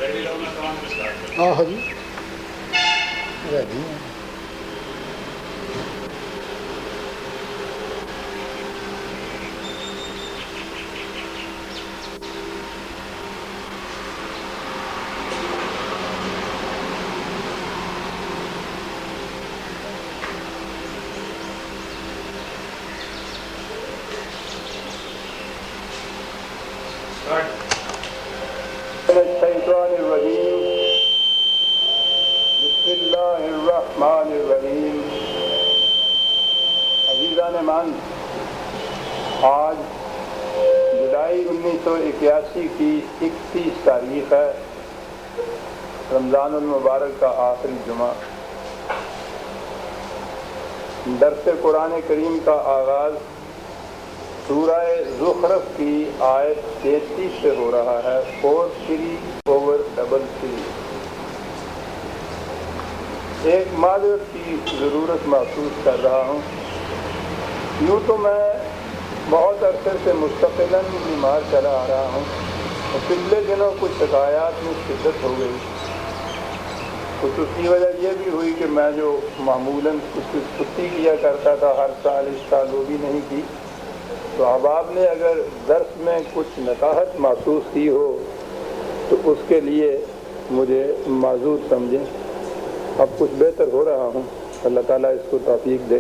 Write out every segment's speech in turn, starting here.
آہ جی ready ہیں. الشیطان الرجیم بسم اللہ الرحمن الرحیم. عزیزان من، آج جولائی 1981 کی 31 تاریخ ہے، رمضان المبارک کا آخری جمعہ. درس قرآن کریم کا آغاز سورہ زخرف کی آیت 33 سے ہو رہا ہے. 43/33. ایک معذرت کی ضرورت محسوس کر رہا ہوں. یوں تو میں بہت عرصے سے مستقلاً بیمار چلا آ رہا ہوں. پچھلے دنوں کچھ شکایات میں شدت ہو گئی. کچھ اس کی وجہ یہ بھی ہوئی کہ میں جو معمولاً کچھ چھٹی کیا کرتا تھا ہر سال، اس سال وہ بھی نہیں کی. تو احباب نے اگر درس میں کچھ نقاہت محسوس کی ہو تو اس کے لیے مجھے معذور سمجھیں. اب کچھ بہتر ہو رہا ہوں، اللہ تعالیٰ اس کو توفیق دے.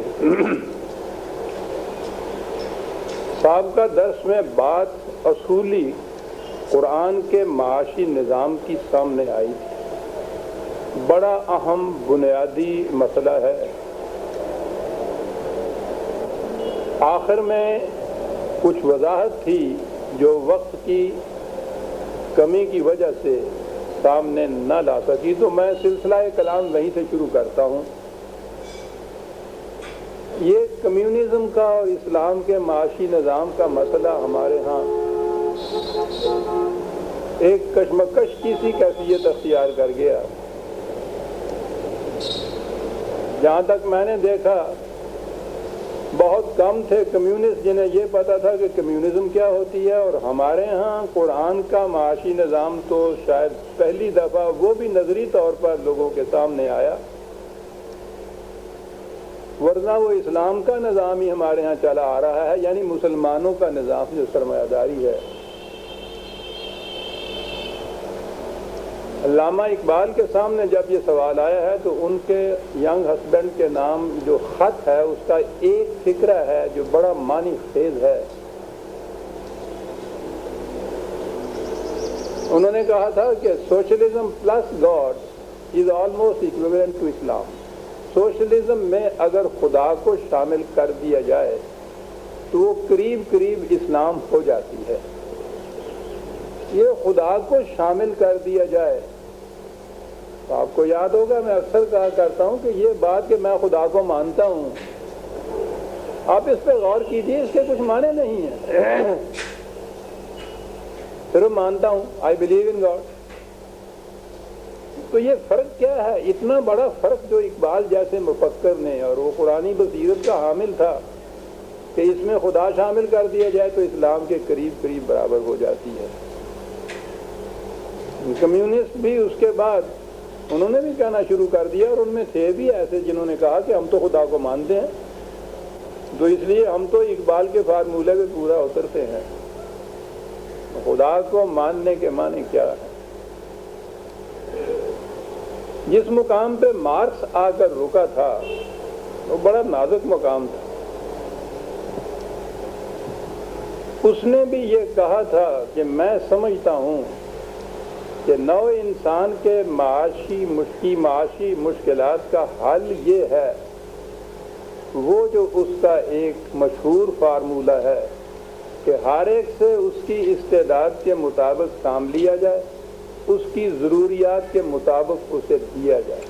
سابقہ درس میں بات اصولی قرآن کے معاشی نظام کی سامنے آئی. بڑا اہم بنیادی مسئلہ ہے. آخر میں کچھ وضاحت تھی جو وقت کی کمی کی وجہ سے سامنے نہ لا سکی، تو میں سلسلہ کلام وہیں سے شروع کرتا ہوں. یہ کمیونزم کا اور اسلام کے معاشی نظام کا مسئلہ ہمارے ہاں ایک کشمکش کی سی کیفیت اختیار کر گیا. جہاں تک میں نے دیکھا، بہت کم تھے کمیونسٹ جنہیں یہ پتہ تھا کہ کمیونزم کیا ہوتی ہے. اور ہمارے ہاں قرآن کا معاشی نظام تو شاید پہلی دفعہ وہ بھی نظری طور پر لوگوں کے سامنے آیا، ورنہ وہ اسلام کا نظام ہی ہمارے ہاں چلا آ رہا ہے، یعنی مسلمانوں کا نظام جو سرمایہ داری ہے. علامہ اقبال کے سامنے جب یہ سوال آیا ہے تو ان کے ینگ ہسبینڈ کے نام جو خط ہے اس کا ایک فقرہ ہے جو بڑا معنی خیز ہے. انہوں نے کہا تھا کہ socialism plus God is almost equivalent to Islam. Socialism میں اگر خدا کو شامل کر دیا جائے تو وہ قریب قریب اسلام ہو جاتی ہے. یہ خدا کو شامل کر دیا جائے تو آپ کو یاد ہوگا میں اکثر کہا کرتا ہوں کہ یہ بات کہ میں خدا کو مانتا ہوں، آپ اس پہ غور کیجیے، اس کے کچھ معنی نہیں ہیں. صرف مانتا ہوں، آئی بلیو ان گاڈ. تو یہ فرق کیا ہے؟ اتنا بڑا فرق جو اقبال جیسے مفکر نے، اور وہ قرآنی بصیرت کا حامل تھا، کہ اس میں خدا شامل کر دیا جائے تو اسلام کے قریب قریب برابر ہو جاتی ہے. کمیونسٹ بھی اس کے بعد انہوں نے بھی کہنا شروع کر دیا، اور ان میں تھے بھی ایسے جنہوں نے کہا کہ ہم تو خدا کو مانتے ہیں، تو اس لیے ہم تو اقبال کے فارمولے پہ پورا اترتے ہیں. خدا کو ماننے کے معنی کیا ہے؟ جس مقام پہ مارکس آ کر رکا تھا وہ بڑا نازک مقام تھا. اس نے بھی یہ کہا تھا کہ میں سمجھتا ہوں کہ نوع انسان کے معاشی مشکلات کا حل یہ ہے، وہ جو اس کا ایک مشہور فارمولہ ہے کہ ہر ایک سے اس کی استعداد کے مطابق کام لیا جائے، اس کی ضروریات کے مطابق اسے دیا جائے.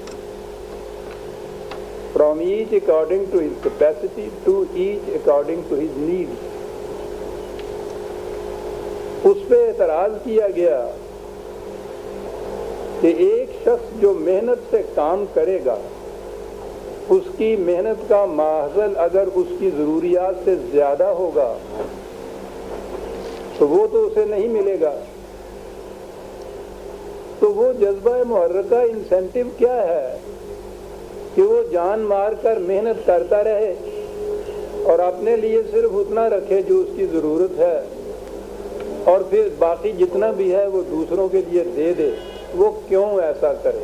From each according to his capacity to each according to his need. اس پہ اعتراض کیا گیا کہ ایک شخص جو محنت سے کام کرے گا، اس کی محنت کا ماخذ اگر اس کی ضروریات سے زیادہ ہوگا تو وہ تو اسے نہیں ملے گا. تو وہ جذبہ محرکہ انسینٹیو کیا ہے کہ وہ جان مار کر محنت کرتا رہے اور اپنے لیے صرف اتنا رکھے جو اس کی ضرورت ہے، اور پھر باقی جتنا بھی ہے وہ دوسروں کے لیے دے دے؟ وہ کیوں ایسا کرے؟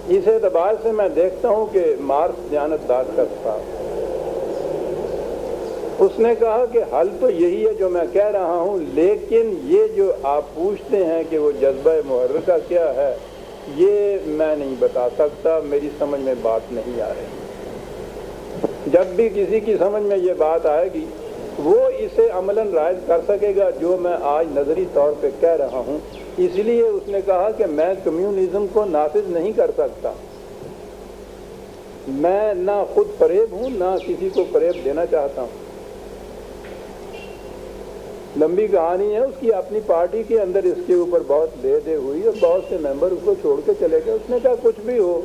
اس اعتبار سے میں دیکھتا ہوں کہ مارکس دیانتدار شخص تھا، اس نے کہا کہ حل تو یہی ہے جو میں کہہ رہا ہوں، لیکن یہ جو آپ پوچھتے ہیں کہ وہ جذبہ محرکہ کیا ہے، یہ میں نہیں بتا سکتا، میری سمجھ میں بات نہیں آ رہی۔ جب بھی کسی کی سمجھ میں یہ بات آئے گی وہ اسے عملاً رائج کر سکے گا جو میں آج نظری طور پہ کہہ رہا ہوں۔ اس لیے اس نے کہا کہ میں کمیونزم کو نافذ نہیں کر سکتا، میں نہ خود فریب ہوں نہ کسی کو فریب دینا چاہتا ہوں۔ لمبی کہانی ہے، اس کی اپنی پارٹی کے اندر اس کے اوپر بہت دے دے ہوئی اور بہت سے ممبر اس کو چھوڑ کے چلے گئے۔ اس نے کہا کچھ بھی ہو،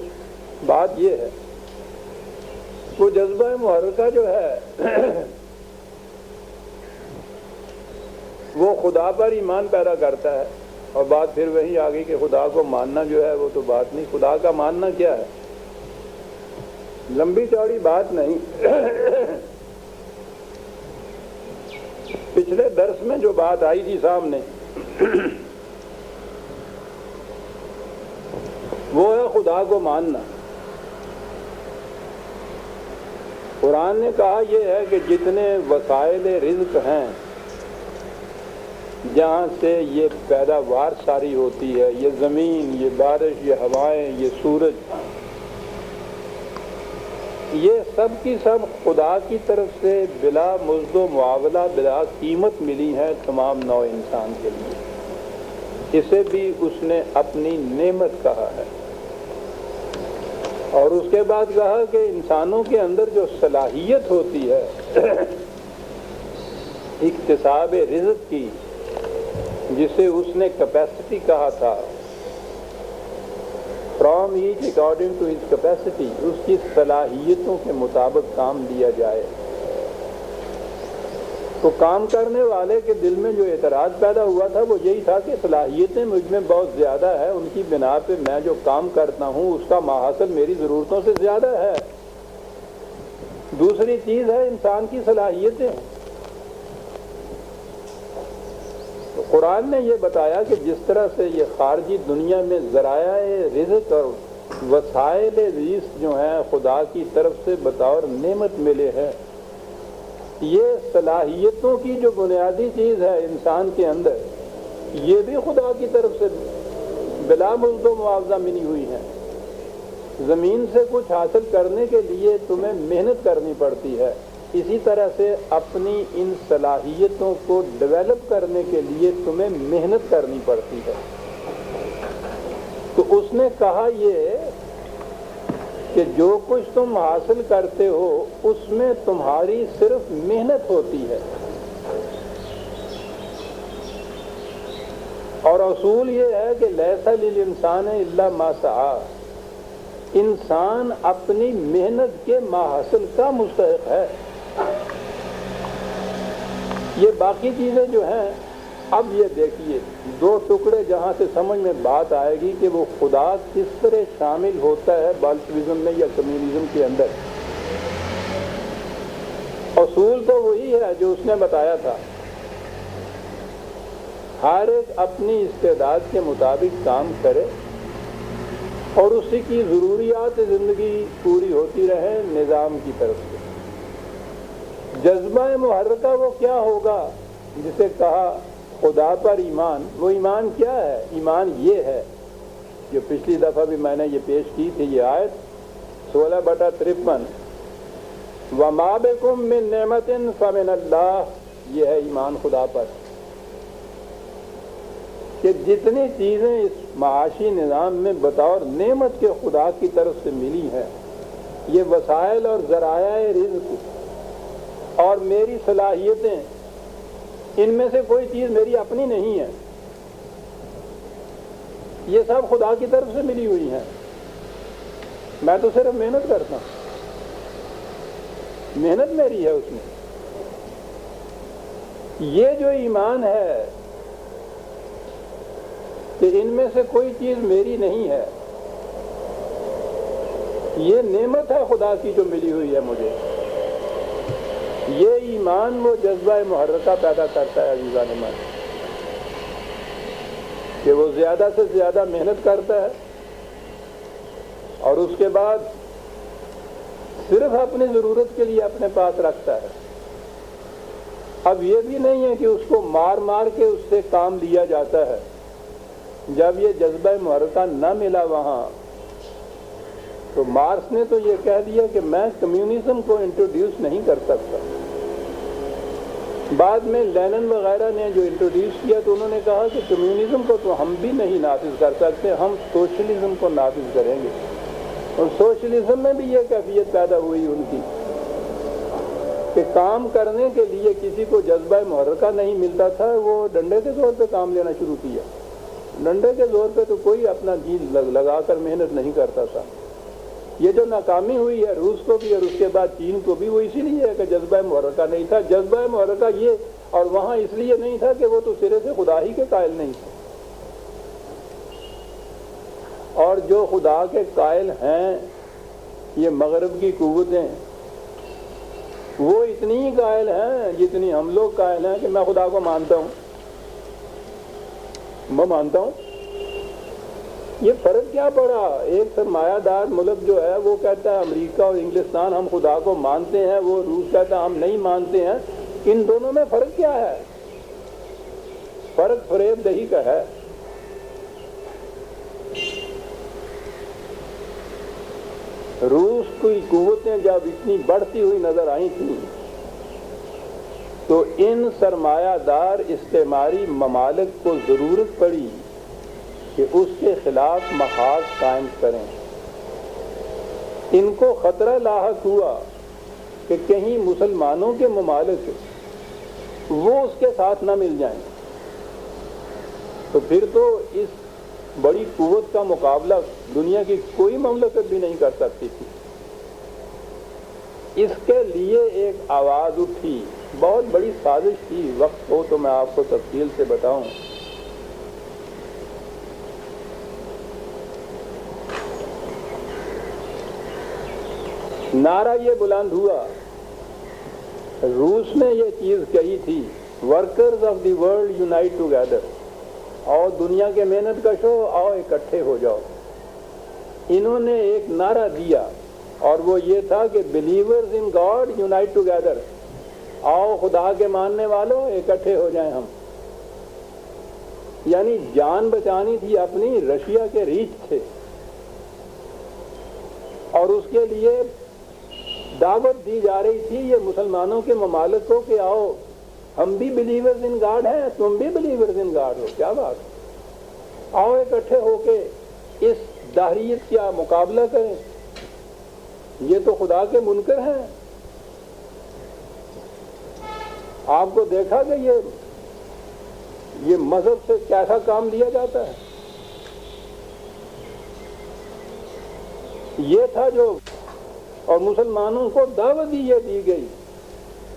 بات یہ ہے وہ جذبہ محرکہ جو ہے وہ خدا پر ایمان پیدا کرتا ہے، اور بات پھر وہی آ گئی کہ خدا کو ماننا جو ہے وہ تو بات نہیں۔ خدا کا ماننا کیا ہے؟ لمبی چوڑی بات نہیں۔ پچھلے درس میں جو بات آئی تھی سامنے وہ ہے خدا کو ماننا۔ قرآن نے کہا یہ ہے کہ جتنے وسائل رزق ہیں جہاں سے یہ پیداوار ساری ہوتی ہے، یہ زمین، یہ بارش، یہ ہوائیں، یہ سورج، یہ سب کی سب خدا کی طرف سے بلا مزد و معاولہ بلا قیمت ملی ہے تمام نوع انسان کے لیے۔ اسے بھی اس نے اپنی نعمت کہا ہے، اور اس کے بعد کہا کہ انسانوں کے اندر جو صلاحیت ہوتی ہے اکتساب رزق کی، جسے اس نے کیپیسٹی کہا تھا، from each according to his capacity, اس کی صلاحیتوں کے مطابق کام دیا جائے۔ تو کام کرنے والے کے دل میں جو اعتراض پیدا ہوا تھا وہ یہی تھا کہ صلاحیتیں مجھ میں بہت زیادہ ہے، ان کی بنا پہ میں جو کام کرتا ہوں اس کا ماحصل میری ضرورتوں سے زیادہ ہے۔ دوسری چیز ہے انسان کی صلاحیتیں۔ تو قرآن نے یہ بتایا کہ جس طرح سے یہ خارجی دنیا میں ذرائع رزق اور وسائل رزق جو ہیں خدا کی طرف سے بطور نعمت ملے ہیں، یہ صلاحیتوں کی جو بنیادی چیز ہے انسان کے اندر، یہ بھی خدا کی طرف سے بلا مزد و معاوضہ ملی ہوئی ہے۔ زمین سے کچھ حاصل کرنے کے لیے تمہیں محنت کرنی پڑتی ہے، اسی طرح سے اپنی ان صلاحیتوں کو ڈیولپ کرنے کے لیے تمہیں محنت کرنی پڑتی ہے۔ تو اس نے کہا یہ کہ جو کچھ تم حاصل کرتے ہو اس میں تمہاری صرف محنت ہوتی ہے، اور اصول یہ ہے کہ لیس للانسان الا ما سعی، انسان اپنی محنت کے ماحصل کا مستحق ہے۔ یہ باقی چیزیں جو ہیں، اب یہ دیکھیے دو ٹکڑے جہاں سے سمجھ میں بات آئے گی کہ وہ خدا کس طرح شامل ہوتا ہے بالشویزم میں یا کمیونزم کے اندر۔ اصول تو وہی ہے جو اس نے بتایا تھا، ہر ایک اپنی استعداد کے مطابق کام کرے اور اسی کی ضروریات زندگی پوری ہوتی رہے نظام کی طرف سے۔ جذبہ محرکہ وہ کیا ہوگا جسے کہا خدا پر ایمان؟ وہ ایمان کیا ہے؟ ایمان یہ ہے جو پچھلی دفعہ بھی میں نے یہ پیش کی تھی، یہ آیت 16/53، وَمَا بِكُم مِّن نِّعْمَةٍ فَمِنَ اللَّهِ، یہ ہے ایمان خدا پر، کہ جتنی چیزیں اس معاشی نظام میں بطور نعمت کے خدا کی طرف سے ملی ہیں، یہ وسائل اور ذرائع رزق اور میری صلاحیتیں، ان میں سے کوئی چیز میری اپنی نہیں ہے، یہ سب خدا کی طرف سے ملی ہوئی ہیں۔ میں تو صرف محنت کرتا ہوں، محنت میری ہے اس میں۔ یہ جو ایمان ہے کہ ان میں سے کوئی چیز میری نہیں ہے، یہ نعمت ہے خدا کی جو ملی ہوئی ہے مجھے، یہ ایمان وہ جذبہ محرکہ پیدا کرتا ہے عزیزان من، کہ وہ زیادہ سے زیادہ محنت کرتا ہے اور اس کے بعد صرف اپنی ضرورت کے لیے اپنے پاس رکھتا ہے۔ اب یہ بھی نہیں ہے کہ اس کو مار مار کے اس سے کام لیا جاتا ہے۔ جب یہ جذبہ محرکہ نہ ملا وہاں تو مارکس نے تو یہ کہہ دیا کہ میں کمیونزم کو انٹروڈیوس نہیں کر سکتا۔ بعد میں لینن وغیرہ نے جو انٹروڈیوس کیا تو انہوں نے کہا کہ کمیونزم کو تو ہم بھی نہیں نافذ کر سکتے، ہم سوشلزم کو نافذ کریں گے۔ اور سوشلزم میں بھی یہ کیفیت پیدا ہوئی ان کی کہ کام کرنے کے لیے کسی کو جذبہ محرکہ نہیں ملتا تھا، وہ ڈنڈے کے زور پہ کام لینا شروع کیا۔ ڈنڈے کے زور پہ تو کوئی اپنا جی لگا کر محنت نہیں کرتا تھا۔ یہ جو ناکامی ہوئی ہے روس کو بھی اور اس کے بعد چین کو بھی، وہ اسی لیے ہے کہ جذبہ محرکہ نہیں تھا۔ جذبہ محرکہ یہ اور وہاں اس لیے نہیں تھا کہ وہ تو سرے سے خدا ہی کے قائل نہیں تھے، اور جو خدا کے قائل ہیں یہ مغرب کی قوتیں، وہ اتنی ہی قائل ہیں جتنی ہم لوگ قائل ہیں کہ میں خدا کو مانتا ہوں، میں مانتا ہوں۔ یہ فرق کیا پڑا؟ ایک سرمایہ دار ملک جو ہے وہ کہتا ہے امریکہ اور انگلستان ہم خدا کو مانتے ہیں، وہ روس کہتا ہے ہم نہیں مانتے ہیں۔ ان دونوں میں فرق کیا ہے؟ فرق فریب دہی کا ہے۔ روس کی قوتیں جب اتنی بڑھتی ہوئی نظر آئی تھیں تو ان سرمایہ دار استعماری ممالک کو ضرورت پڑی کہ اس کے خلاف محاذ قائم کریں۔ ان کو خطرہ لاحق ہوا کہ کہیں مسلمانوں کے ممالک وہ اس کے ساتھ نہ مل جائیں، تو پھر تو اس بڑی قوت کا مقابلہ دنیا کی کوئی مملکت بھی نہیں کر سکتی تھی۔ اس کے لیے ایک آواز اٹھی، بہت بڑی سازش تھی، وقت ہو تو میں آپ کو تفصیل سے بتاؤں۔ نعرہ یہ بلند ہوا، روس نے یہ چیز کہی تھی، workers of the world unite together, اور دنیا کے محنت کشو آؤ اکٹھے ہو جاؤ۔ انہوں نے ایک نعرہ دیا اور وہ یہ تھا کہ believers in God unite together, آؤ خدا کے ماننے والوں اکٹھے ہو جائیں ہم۔ یعنی جان بچانی تھی اپنی، رشیا کے ریچھ تھے، اور اس کے لیے دعوت دی جا رہی تھی یہ مسلمانوں کے ممالک کو کہ آؤ ہم بھی بلیورز ان گاڈ ہیں، تم بھی بلیورز ان گاڈ ہو۔ کیا بات، آؤ اکٹھے ہو کے اس دہریت کا مقابلہ کریں، یہ تو خدا کے منکر ہیں۔ آپ کو دیکھا کہ یہ مذہب سے کیسا کام لیا جاتا ہے۔ یہ تھا جو، اور مسلمانوں کو دعوت یہ دی گئی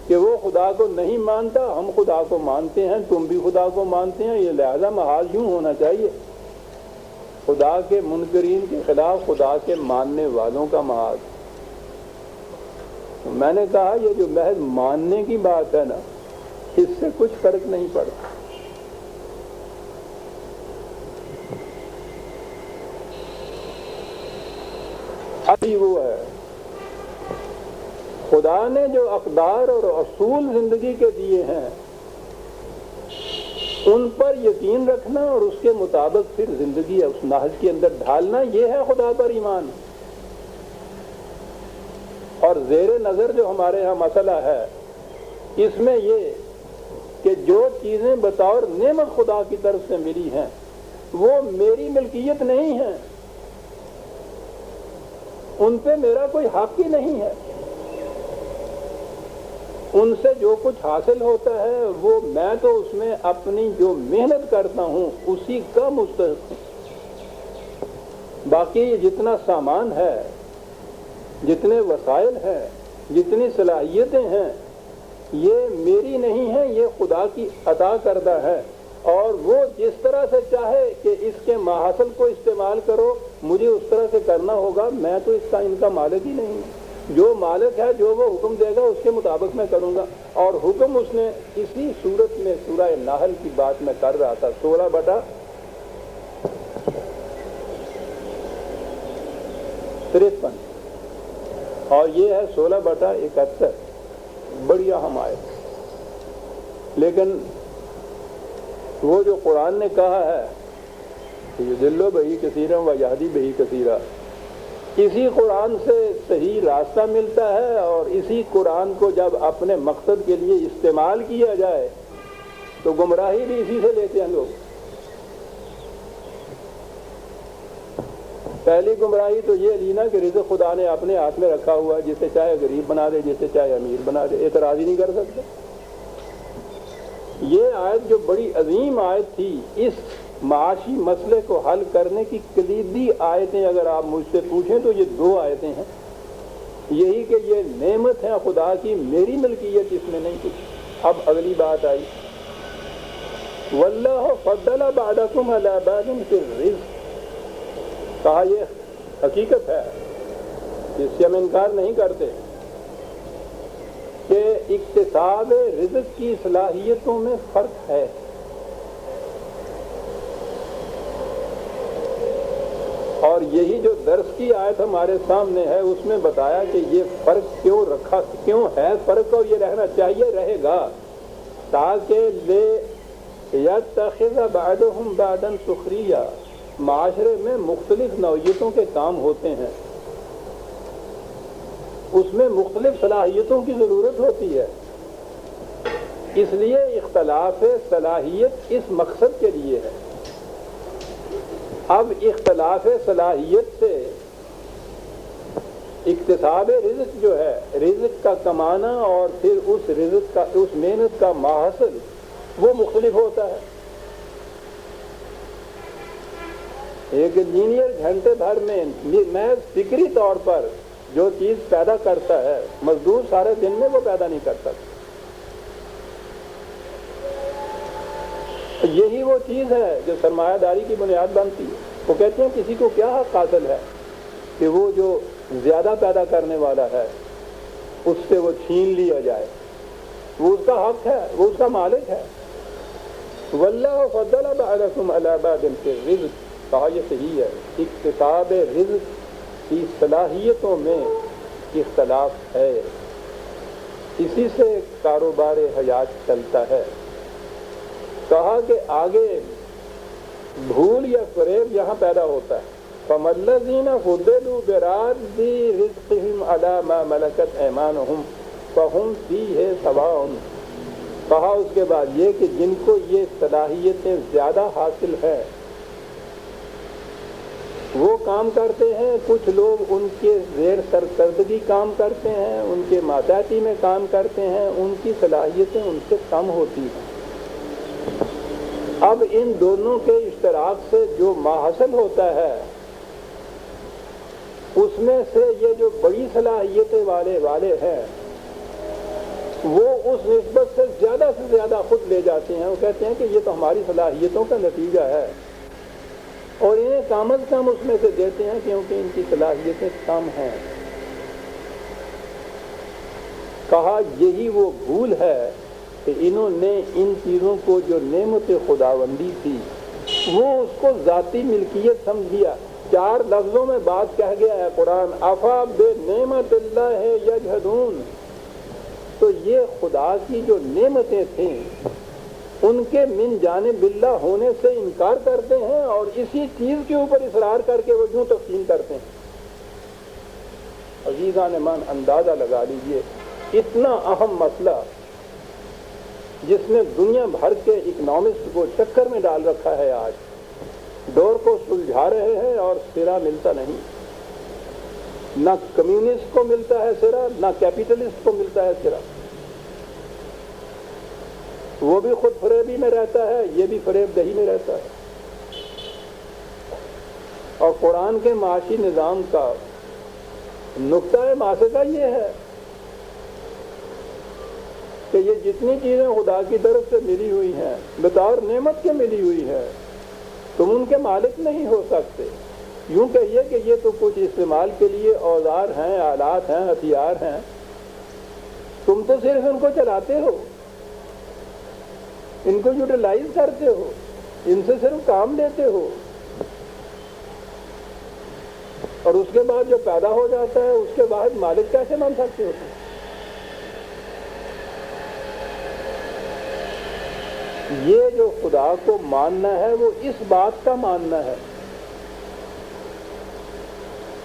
کہ وہ خدا کو نہیں مانتا، ہم خدا کو مانتے ہیں، تم بھی خدا کو مانتے ہیں، یہ لہذا محاذ یوں ہونا چاہیے، خدا کے منکرین کے خلاف خدا کے ماننے والوں کا محاذ۔ میں نے کہا یہ جو محض ماننے کی بات ہے نا، اس سے کچھ فرق نہیں پڑتا۔ ابھی وہ ہے، خدا نے جو اقدار اور اصول زندگی کے دیے ہیں ان پر یقین رکھنا اور اس کے مطابق پھر زندگی اس نہج کے اندر ڈھالنا، یہ ہے خدا پر ایمان۔ اور زیر نظر جو ہمارے ہاں مسئلہ ہے اس میں یہ کہ جو چیزیں بطور نعمت خدا کی طرف سے ملی ہیں وہ میری ملکیت نہیں ہیں، ان پہ میرا کوئی حق ہی نہیں ہے۔ ان سے جو کچھ حاصل ہوتا ہے وہ میں تو اس میں اپنی جو محنت کرتا ہوں اسی کا مستحق ہوں۔ باقی جتنا سامان ہے، جتنے وسائل ہیں، جتنی صلاحیتیں ہیں، یہ میری نہیں ہے، یہ خدا کی عطا کردہ ہے، اور وہ جس طرح سے چاہے کہ اس کے ماحصل کو استعمال کرو، مجھے اس طرح سے کرنا ہوگا، میں تو اس کا ان کا مالک ہی نہیں ہوں۔ جو مالک ہے، جو وہ حکم دے گا اس کے مطابق میں کروں گا۔ اور حکم اس نے اسی صورت میں سورہ نحل کی بات میں کر رہا تھا، 16/53، اور یہ ہے 16/71، بڑی اہم آیت۔ لیکن وہ جو قرآن نے کہا ہے کہ یضل بہ کثیرا و یہدی بہ کثیرا، اسی قرآن سے صحیح راستہ ملتا ہے، اور اسی قرآن کو جب اپنے مقصد کے لیے استعمال کیا جائے تو گمراہی بھی اسی سے لیتے ہیں لوگ۔ پہلی گمراہی تو یہ لینا کہ رزق خدا نے اپنے ہاتھ میں رکھا ہوا، جسے چاہے غریب بنا دے، جسے چاہے امیر بنا دے، اعتراض ہی نہیں کر سکتے۔ یہ آیت جو بڑی عظیم آیت تھی، اس معاشی مسئلے کو حل کرنے کی کلیدی آیتیں اگر آپ مجھ سے پوچھیں تو یہ 2 آیتیں ہیں، یہی کہ یہ نعمت ہے خدا کی، میری ملکیت اس میں نہیں کچھ۔ اب اگلی بات آئی، واللہ فضل بعضکم علی بعض فی الرزق، کہا یہ حقیقت ہے، اس سے ہم انکار نہیں کرتے کہ اکتساب رزق کی صلاحیتوں میں فرق ہے۔ اور یہی جو درس کی آیت ہمارے سامنے ہے اس میں بتایا کہ یہ فرق کیوں ہے فرق، اور یہ رہنا چاہیے، رہے گا، تاکہ یتخذ بعضهم بعضا سخریا، معاشرے میں مختلف نوعیتوں کے کام ہوتے ہیں، اس میں مختلف صلاحیتوں کی ضرورت ہوتی ہے، اس لیے اختلاف صلاحیت اس مقصد کے لیے ہے۔ اب اختلاف صلاحیت سے اکتساب رزق جو ہے، رزق کا کمانا اور پھر اس رزق کا، اس محنت کا ماحصل، وہ مختلف ہوتا ہے۔ ایک انجینئر گھنٹے بھر میں محض فکری طور پر جو چیز پیدا کرتا ہے، مزدور سارے دن میں وہ پیدا نہیں کرتا۔ یہی وہ چیز ہے جو سرمایہ داری کی بنیاد بنتی ہے۔ وہ کہتے ہیں کسی کو کیا حق حاصل ہے کہ وہ جو زیادہ پیدا کرنے والا ہے اس سے وہ چھین لیا جائے، وہ اس کا حق ہے، وہ اس کا مالک ہے۔ واللہ فضل بعضکم علی بعض فی الرزق، کہا یہ صحیح ہے، اکتساب رزق کی صلاحیتوں میں اختلاف ہے، اسی سے کاروبار حیات چلتا ہے۔ کہا کہ آگے بھول یا فریب یہاں پیدا ہوتا ہے، فَمَا الَّذِينَ فُضِّلُوا بِرَادِّ رِزْقِهِمْ عَلَى مَا مَلَكَتْ أَيْمَانُهُمْ فَهُمْ فِيهِ سَوَاءٌ، کہا اس کے بعد یہ کہ جن کو یہ صلاحیتیں زیادہ حاصل ہیں وہ کام کرتے ہیں، کچھ لوگ ان کے زیر سرکردگی کام کرتے ہیں، ان کے ماتحتی میں کام کرتے ہیں، ان کی صلاحیتیں ان سے کم ہوتی ہیں۔ اب ان دونوں کے اشتراک سے جو ماحصل ہوتا ہے اس میں سے یہ جو بڑی صلاحیتیں والے ہیں وہ اس نسبت سے زیادہ خود لے جاتے ہیں، وہ کہتے ہیں کہ یہ تو ہماری صلاحیتوں کا نتیجہ ہے، اور انہیں کم از کم اس میں سے دیتے ہیں کیونکہ ان کی صلاحیتیں کم ہیں۔ کہا یہی وہ بھول ہے کہ انہوں نے ان چیزوں کو جو نعمت خداوندی تھی وہ اس کو ذاتی ملکیت سمجھیا۔ 4 لفظوں میں بات کہہ گیا ہے قرآن، افا بے نعمت اللہ یجحدون، تو یہ خدا کی جو نعمتیں تھیں ان کے من جانب اللہ ہونے سے انکار کرتے ہیں، اور اسی چیز کے اوپر اصرار کر کے وہ یوں تقسیم کرتے ہیں۔ عزیزان من، اندازہ لگا لیجئے اتنا اہم مسئلہ جس نے دنیا بھر کے اکنامسٹ کو چکر میں ڈال رکھا ہے، آج دور کو سلجھا رہے ہیں اور سرا ملتا نہیں، نہ کمیونسٹ کو ملتا ہے سرا، نہ کیپیٹلسٹ کو ملتا ہے سرا۔ وہ بھی خود فریبی میں رہتا ہے، یہ بھی فریب دہی میں رہتا ہے۔ اور قرآن کے معاشی نظام کا نقطۂ ماسکہ یہ ہے کہ یہ جتنی چیزیں خدا کی طرف سے ملی ہوئی ہیں بطور نعمت کے ملی ہوئی ہے، تم ان کے مالک نہیں ہو سکتے۔ یوں کہیے کہ یہ تو کچھ استعمال کے لیے اوزار ہیں، آلات ہیں، ہتھیار ہیں، تم تو صرف ان کو چلاتے ہو، ان کو یوٹیلائز کرتے ہو، ان سے صرف کام لیتے ہو، اور اس کے بعد جو پیدا ہو جاتا ہے اس کے بعد مالک کیسے بن سکتے ہو؟ یہ جو خدا کو ماننا ہے وہ اس بات کا ماننا ہے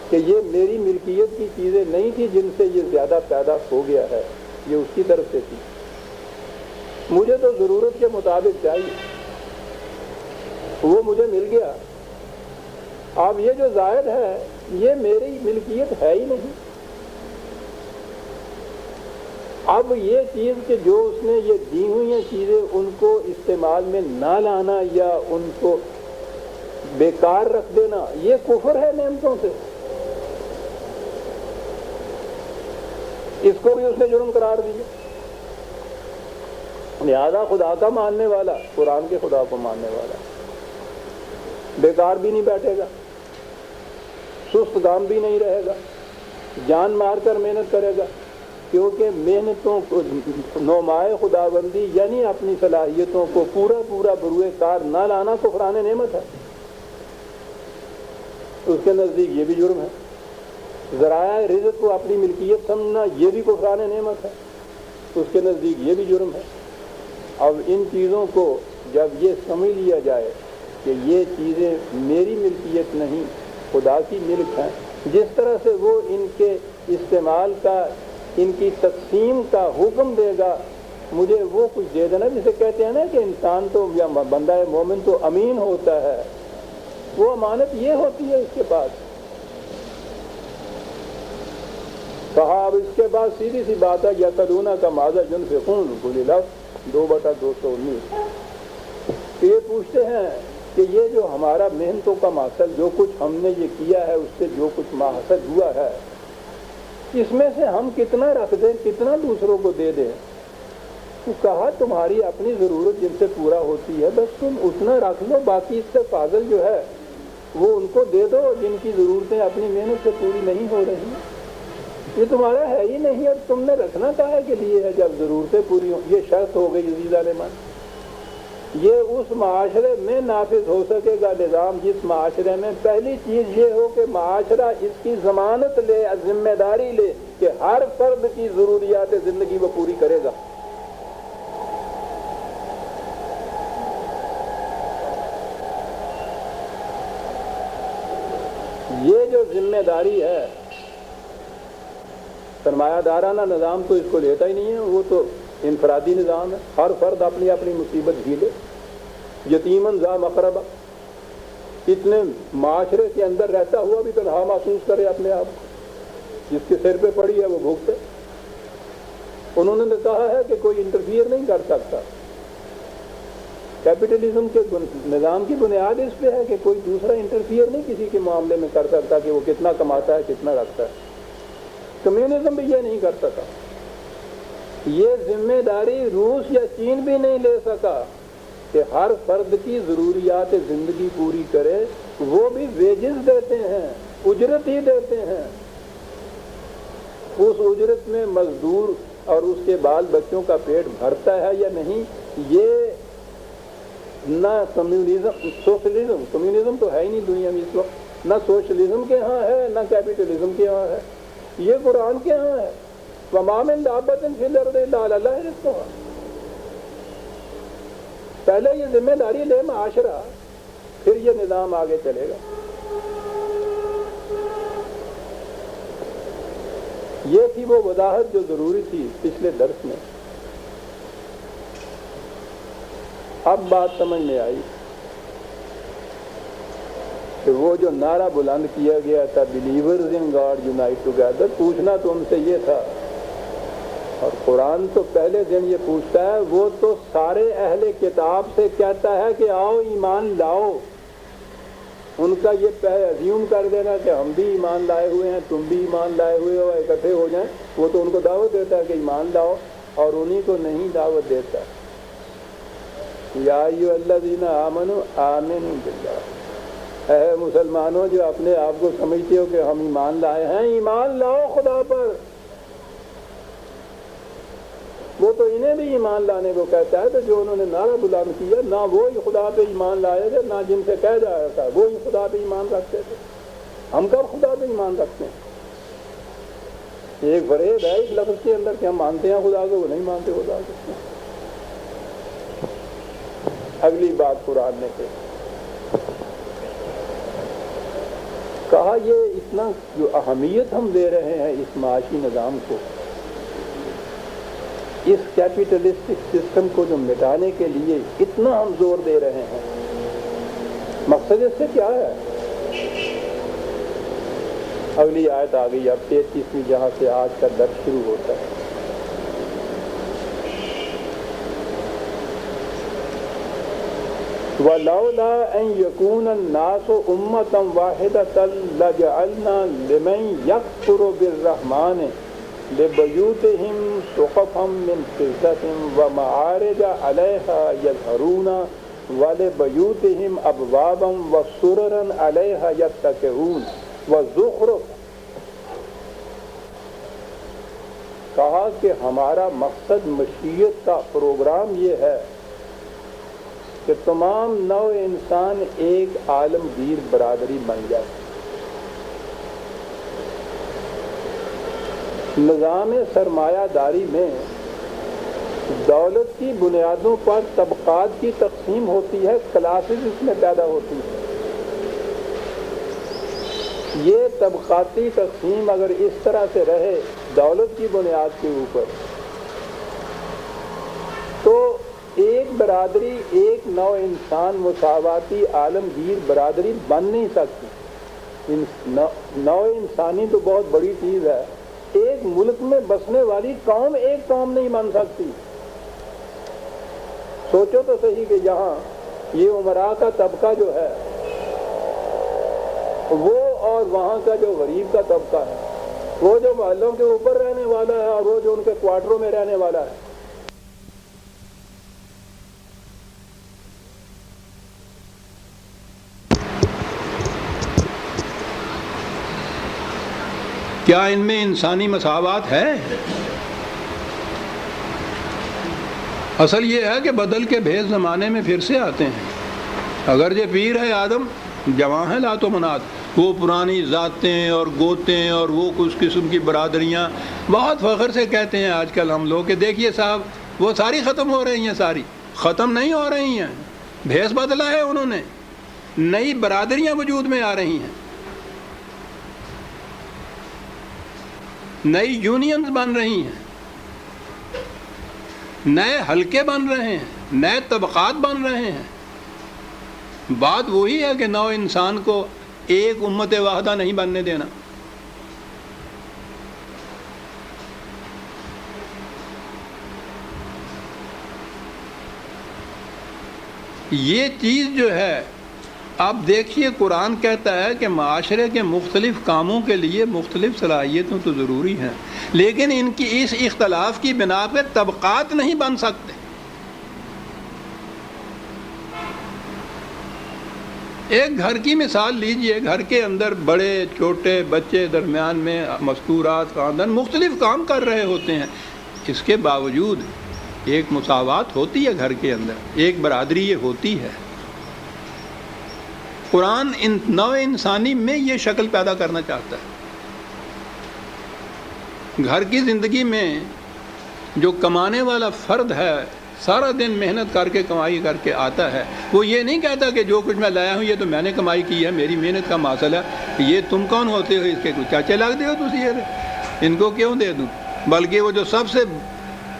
کہ یہ میری ملکیت کی چیزیں نہیں تھی جن سے یہ زیادہ پیدا ہو گیا ہے، یہ اس کی طرف سے تھی، مجھے تو ضرورت کے مطابق چاہیے، وہ مجھے مل گیا، اب یہ جو زائد ہے یہ میری ملکیت ہے ہی نہیں۔ اب یہ چیز کہ جو اس نے یہ دی ہوئی ہیں چیزیں ان کو استعمال میں نہ لانا یا ان کو بیکار رکھ دینا، یہ کفر ہے نعمتوں سے، اس کو بھی اس نے جرم قرار دیا۔ لہذا خدا کا ماننے والا، قرآن کے خدا کو ماننے والا بیکار بھی نہیں بیٹھے گا، سست گام بھی نہیں رہے گا، جان مار کر محنت کرے گا، کیونکہ محنتوں کو نومائے خداوندی یعنی اپنی صلاحیتوں کو پورا بروئے کار نہ لانا کفران نعمت ہے، اس کے نزدیک یہ بھی جرم ہے۔ ذرائع رزق کو اپنی ملکیت سمجھنا یہ بھی کفران نعمت ہے، اس کے نزدیک یہ بھی جرم ہے۔ اب ان چیزوں کو جب یہ سمجھ لیا جائے کہ یہ چیزیں میری ملکیت نہیں خدا کی ملک ہیں، جس طرح سے وہ ان کے استعمال کا، ان کی تقسیم کا حکم دے گا، مجھے وہ کچھ دے دینا، جسے کہتے ہیں نا کہ انسان تو یا بندہ مومن تو امین ہوتا ہے، وہ امانت یہ ہوتی ہے اس کے پاس۔ کہا اب اس کے بعد سیدھی سی بات ہے، یقدونہ کا ماذا ينفقون قل العفو 2/219، کہ یہ پوچھتے ہیں کہ یہ جو ہمارا محنتوں کا محصل، جو کچھ ہم نے یہ کیا ہے اس سے جو کچھ محصل ہوا ہے، اس میں سے ہم کتنا رکھ دیں، کتنا دوسروں کو دے دیں؟ تو کہا تمہاری اپنی ضرورت جن سے پورا ہوتی ہے بس تم اتنا رکھ لو، باقی اس سے فاضل جو ہے وہ ان کو دے دو جن کی ضرورتیں اپنی محنت سے پوری نہیں ہو رہی، یہ تمہارا ہے ہی نہیں، اور تم نے رکھنا کہے کے لیے ہے جب ضرورتیں پوری ہوں۔ یہ شرط ہو گئی عزیز عالمان، یہ اس معاشرے میں نافذ ہو سکے گا نظام جس معاشرے میں پہلی چیز یہ ہو کہ معاشرہ اس کی ضمانت لے، ذمہ داری لے کہ ہر فرد کی ضروریات زندگی وہ پوری کرے گا۔ یہ جو ذمہ داری ہے، سرمایہ دارانہ نظام تو اس کو لیتا ہی نہیں ہے، وہ تو انفرادی نظام ہے، ہر فرد اپنی اپنی مصیبت جھیلے، یتیماً ذا مقربہ، اتنے معاشرے کے اندر رہتا ہوا بھی تنہا محسوس کرے اپنے آپ کو، جس کے سر پہ پڑی ہے وہ بھوگتے۔ انہوں نے کہا ہے کہ کوئی انٹرفیئر نہیں کر سکتا، کیپٹلزم کے نظام کی بنیاد اس پہ ہے کہ کوئی دوسرا انٹرفیئر نہیں کسی کے معاملے میں کر سکتا کہ وہ کتنا کماتا ہے کتنا رکھتا ہے۔ کمیونزم بھی یہ نہیں کر سکا، یہ ذمہ داری روس یا چین بھی نہیں لے سکا کہ ہر فرد کی ضروریات زندگی پوری کرے، وہ بھی ویجز دیتے ہیں، اجرت ہی دیتے ہیں، اس اجرت میں مزدور اور اس کے بال بچوں کا پیٹ بھرتا ہے یا نہیں، یہ نہ سوشلزم، کمیونزم تو ہے ہی نہیں دنیا میں اس وقت، نہ سوشلزم کے ہاں ہے نہ کیپٹلزم کے ہاں ہے، یہ قرآن کے ہاں ہے، وَمَا مِن دَابَّةٍ فِي الْأَرْضِ إِلَّا عَلَى اللَّهِ رِزْقُهَا۔ پہلے یہ ذمہ داری لے معاشرہ، پھر یہ نظام آگے چلے گا۔ یہ تھی وہ وضاحت جو ضروری تھی پچھلے درس میں۔ اب بات سمجھ میں آئی کہ وہ جو نعرہ بلند کیا گیا تھا believers in God unite together, پوچھنا تو ان سے یہ تھا، اور قرآن تو پہلے دن یہ پوچھتا ہے، وہ تو سارے اہل کتاب سے کہتا ہے کہ آؤ ایمان لاؤ، ان کا یہ ازیوم کر دینا کہ ہم بھی ایمان لائے ہوئے ہیں، تم بھی ایمان لائے ہوئے ہو، اکٹھے ہو جائیں، وہ تو ان کو دعوت دیتا ہے کہ ایمان لاؤ، اور انہی کو نہیں دعوت دیتا. یا ایھا الذین آمنوا آمنوا باللہ، اے مسلمانوں جو اپنے آپ کو سمجھتے ہو کہ ہم ایمان لائے ہیں، ایمان لاؤ خدا پر. وہ تو انہیں بھی ایمان لانے کو کہتا ہے، تو جو انہوں نے نعرہ بلند کیا نہ وہی خدا پہ ایمان لائے تھے، نہ جن سے کہہ جایا تھا وہی خدا پہ ایمان رکھتے تھے. ہم کب خدا پہ ایمان رکھتے ہیں؟ ایک فریب ہے اس لفظ کے اندر کہ ہم مانتے ہیں خدا کو، وہ نہیں مانتے خدا کو. اگلی بات قرآن نے کہا یہ اتنا جو اہمیت ہم دے رہے ہیں اس معاشی نظام کو، اس کیپیٹلسٹک سسٹم کو جو مٹانے کے لیے اتنا ہم زور دے رہے ہیں، مقصد اس سے کیا ہے؟ اگلی آیت آ گئی، اب 33ویں جہاں سے آج کا درس شروع ہوتا ہے. وَلَوْلَا أَن يَكُونَ النَّاسُ أُمَّةً وَاحِدَةً لَجَعَلْنَا لِمَن يَكْفُرُ بِالرَّحْمَنِ لِبُيُوتِهِمْ سُقُفًا مِّن فِضَّةٍ وَمَعَارِجَ عَلَيْهَا يَظْهَرُونَ وَلِبُيُوتِهِمْ أَبْوَابًا وَسُرُرًا عَلَيْهَا يَتَّكِئُونَ وَزُخْرُفًا. کہا کہ ہمارا مقصد مشیت کا پروگرام یہ ہے کہ تمام نوع انسان ایک عالمگیر برادری بن جائے. نظام سرمایہ داری میں دولت کی بنیادوں پر طبقات کی تقسیم ہوتی ہے، کلاسز اس میں پیدا ہوتی ہیں. یہ طبقاتی تقسیم اگر اس طرح سے رہے دولت کی بنیاد کے اوپر، تو ایک برادری، ایک نوع انسان مساواتی عالمگیر برادری بن نہیں سکتی. نوع انسانی تو بہت بڑی چیز ہے، ایک ملک میں بسنے والی قوم ایک قوم نہیں بن سکتی. سوچو تو صحیح کہ یہاں یہ امراء کا طبقہ جو ہے وہ، اور وہاں کا جو غریب کا طبقہ ہے، وہ جو محلوں کے اوپر رہنے والا ہے اور وہ جو ان کے کوارٹروں میں رہنے والا ہے، کیا ان میں انسانی مساوات ہے؟ اصل یہ ہے کہ بدل کے بھیس زمانے میں پھر سے آتے ہیں. اگر یہ پیر ہے آدم، جواں ہے لات و منات، وہ پرانی ذاتیں اور گوتیں اور وہ کچھ قسم کی برادریاں بہت فخر سے کہتے ہیں آج کل ہم لوگ کہ دیکھیے صاحب وہ ساری ختم ہو رہی ہیں. ساری ختم نہیں ہو رہی ہیں، بھیس بدلا ہے انہوں نے، نئی برادریاں وجود میں آ رہی ہیں، نئی یونینز بن رہی ہیں، نئے حلقے بن رہے ہیں، نئے طبقات بن رہے ہیں. بات وہی ہے کہ نو انسان کو ایک امت واحدہ نہیں بننے دینا. یہ چیز جو ہے، آپ دیکھیے قرآن کہتا ہے کہ معاشرے کے مختلف کاموں کے لیے مختلف صلاحیتوں تو ضروری ہیں، لیکن ان کی اس اختلاف کی بنا پہ طبقات نہیں بن سکتے. ایک گھر کی مثال لیجئے، گھر کے اندر بڑے چھوٹے بچے، درمیان میں مستورات، خاندان مختلف کام کر رہے ہوتے ہیں، اس کے باوجود ایک مساوات ہوتی ہے گھر کے اندر، ایک برادری یہ ہوتی ہے. قرآن ان نوع انسانی میں یہ شکل پیدا کرنا چاہتا ہے. گھر کی زندگی میں جو کمانے والا فرد ہے، سارا دن محنت کر کے کمائی کر کے آتا ہے، وہ یہ نہیں کہتا کہ جو کچھ میں لایا ہوں یہ تو میں نے کمائی کی ہے، میری محنت کا حاصل ہے، یہ تم کون ہوتے ہو، اس کے کچھ چاچے لگتے ہو تسی، ان کو کیوں دے دوں. بلکہ وہ جو سب سے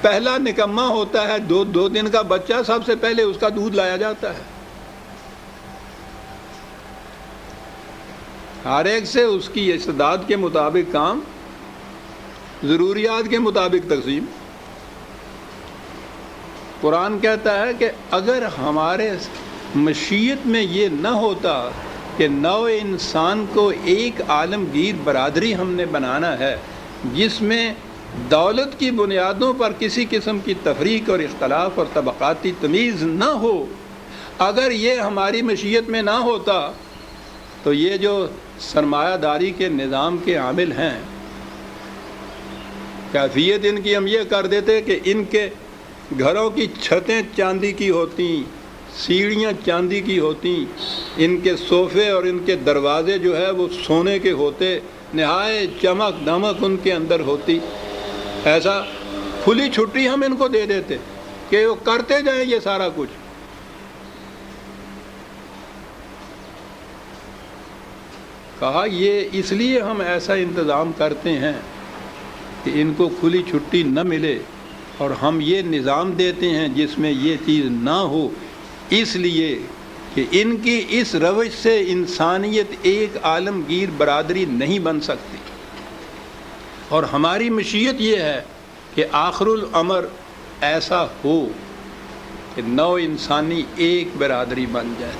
پہلا نکمہ ہوتا ہے، دو دن کا بچہ، سب سے پہلے اس کا دودھ لایا جاتا ہے. ہر ایک سے اس کی استعداد کے مطابق کام، ضروریات کے مطابق تقسیم. قرآن کہتا ہے کہ اگر ہمارے مشیت میں یہ نہ ہوتا کہ نوع انسان کو ایک عالمگیر برادری ہم نے بنانا ہے، جس میں دولت کی بنیادوں پر کسی قسم کی تفریق اور اختلاف اور طبقاتی تمیز نہ ہو، اگر یہ ہماری مشیت میں نہ ہوتا تو یہ جو سرمایہ داری کے نظام کے عامل ہیں، کیفیت ان کی ہم یہ کر دیتے کہ ان کے گھروں کی چھتیں چاندی کی ہوتی، سیڑھیاں چاندی کی ہوتی، ان کے صوفے اور ان کے دروازے جو ہے وہ سونے کے ہوتے، نہایت چمک دمک ان کے اندر ہوتی، ایسا کھلی چھٹی ہم ان کو دے دیتے کہ وہ کرتے جائیں یہ سارا کچھ۔ کہا یہ اس لیے ہم ایسا انتظام کرتے ہیں کہ ان کو کھلی چھٹی نہ ملے، اور ہم یہ نظام دیتے ہیں جس میں یہ چیز نہ ہو، اس لیے کہ ان کی اس روش سے انسانیت ایک عالمگیر برادری نہیں بن سکتی، اور ہماری مشیت یہ ہے کہ آخر الامر ایسا ہو کہ نو انسانی ایک برادری بن جائے۔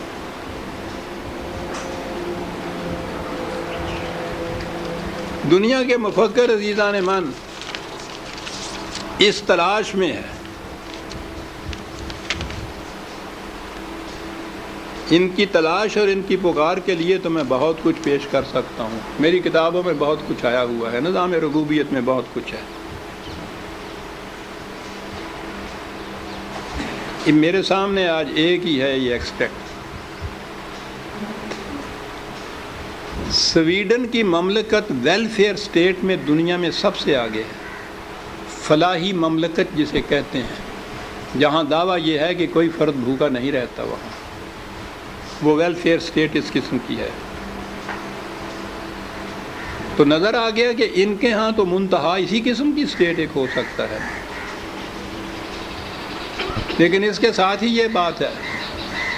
دنیا کے مفکر عزیزان من اس تلاش میں ہے، ان کی تلاش اور ان کی پکار کے لیے تو میں بہت کچھ پیش کر سکتا ہوں، میری کتابوں میں بہت کچھ آیا ہوا ہے، نظام ربوبیت میں بہت کچھ ہے۔ میرے سامنے آج ایک ہی ہے یہ ایکسٹریکٹ۔ سویڈن کی مملکت ویلفیئر سٹیٹ میں دنیا میں سب سے آگے ہے، فلاحی مملکت جسے کہتے ہیں، جہاں دعویٰ یہ ہے کہ کوئی فرد بھوکا نہیں رہتا، وہاں وہ ویلفیئر سٹیٹ اس قسم کی ہے۔ تو نظر آ گیا کہ ان کے ہاں تو منتہا اسی قسم کی سٹیٹ ایک ہو سکتا ہے، لیکن اس کے ساتھ ہی یہ بات ہے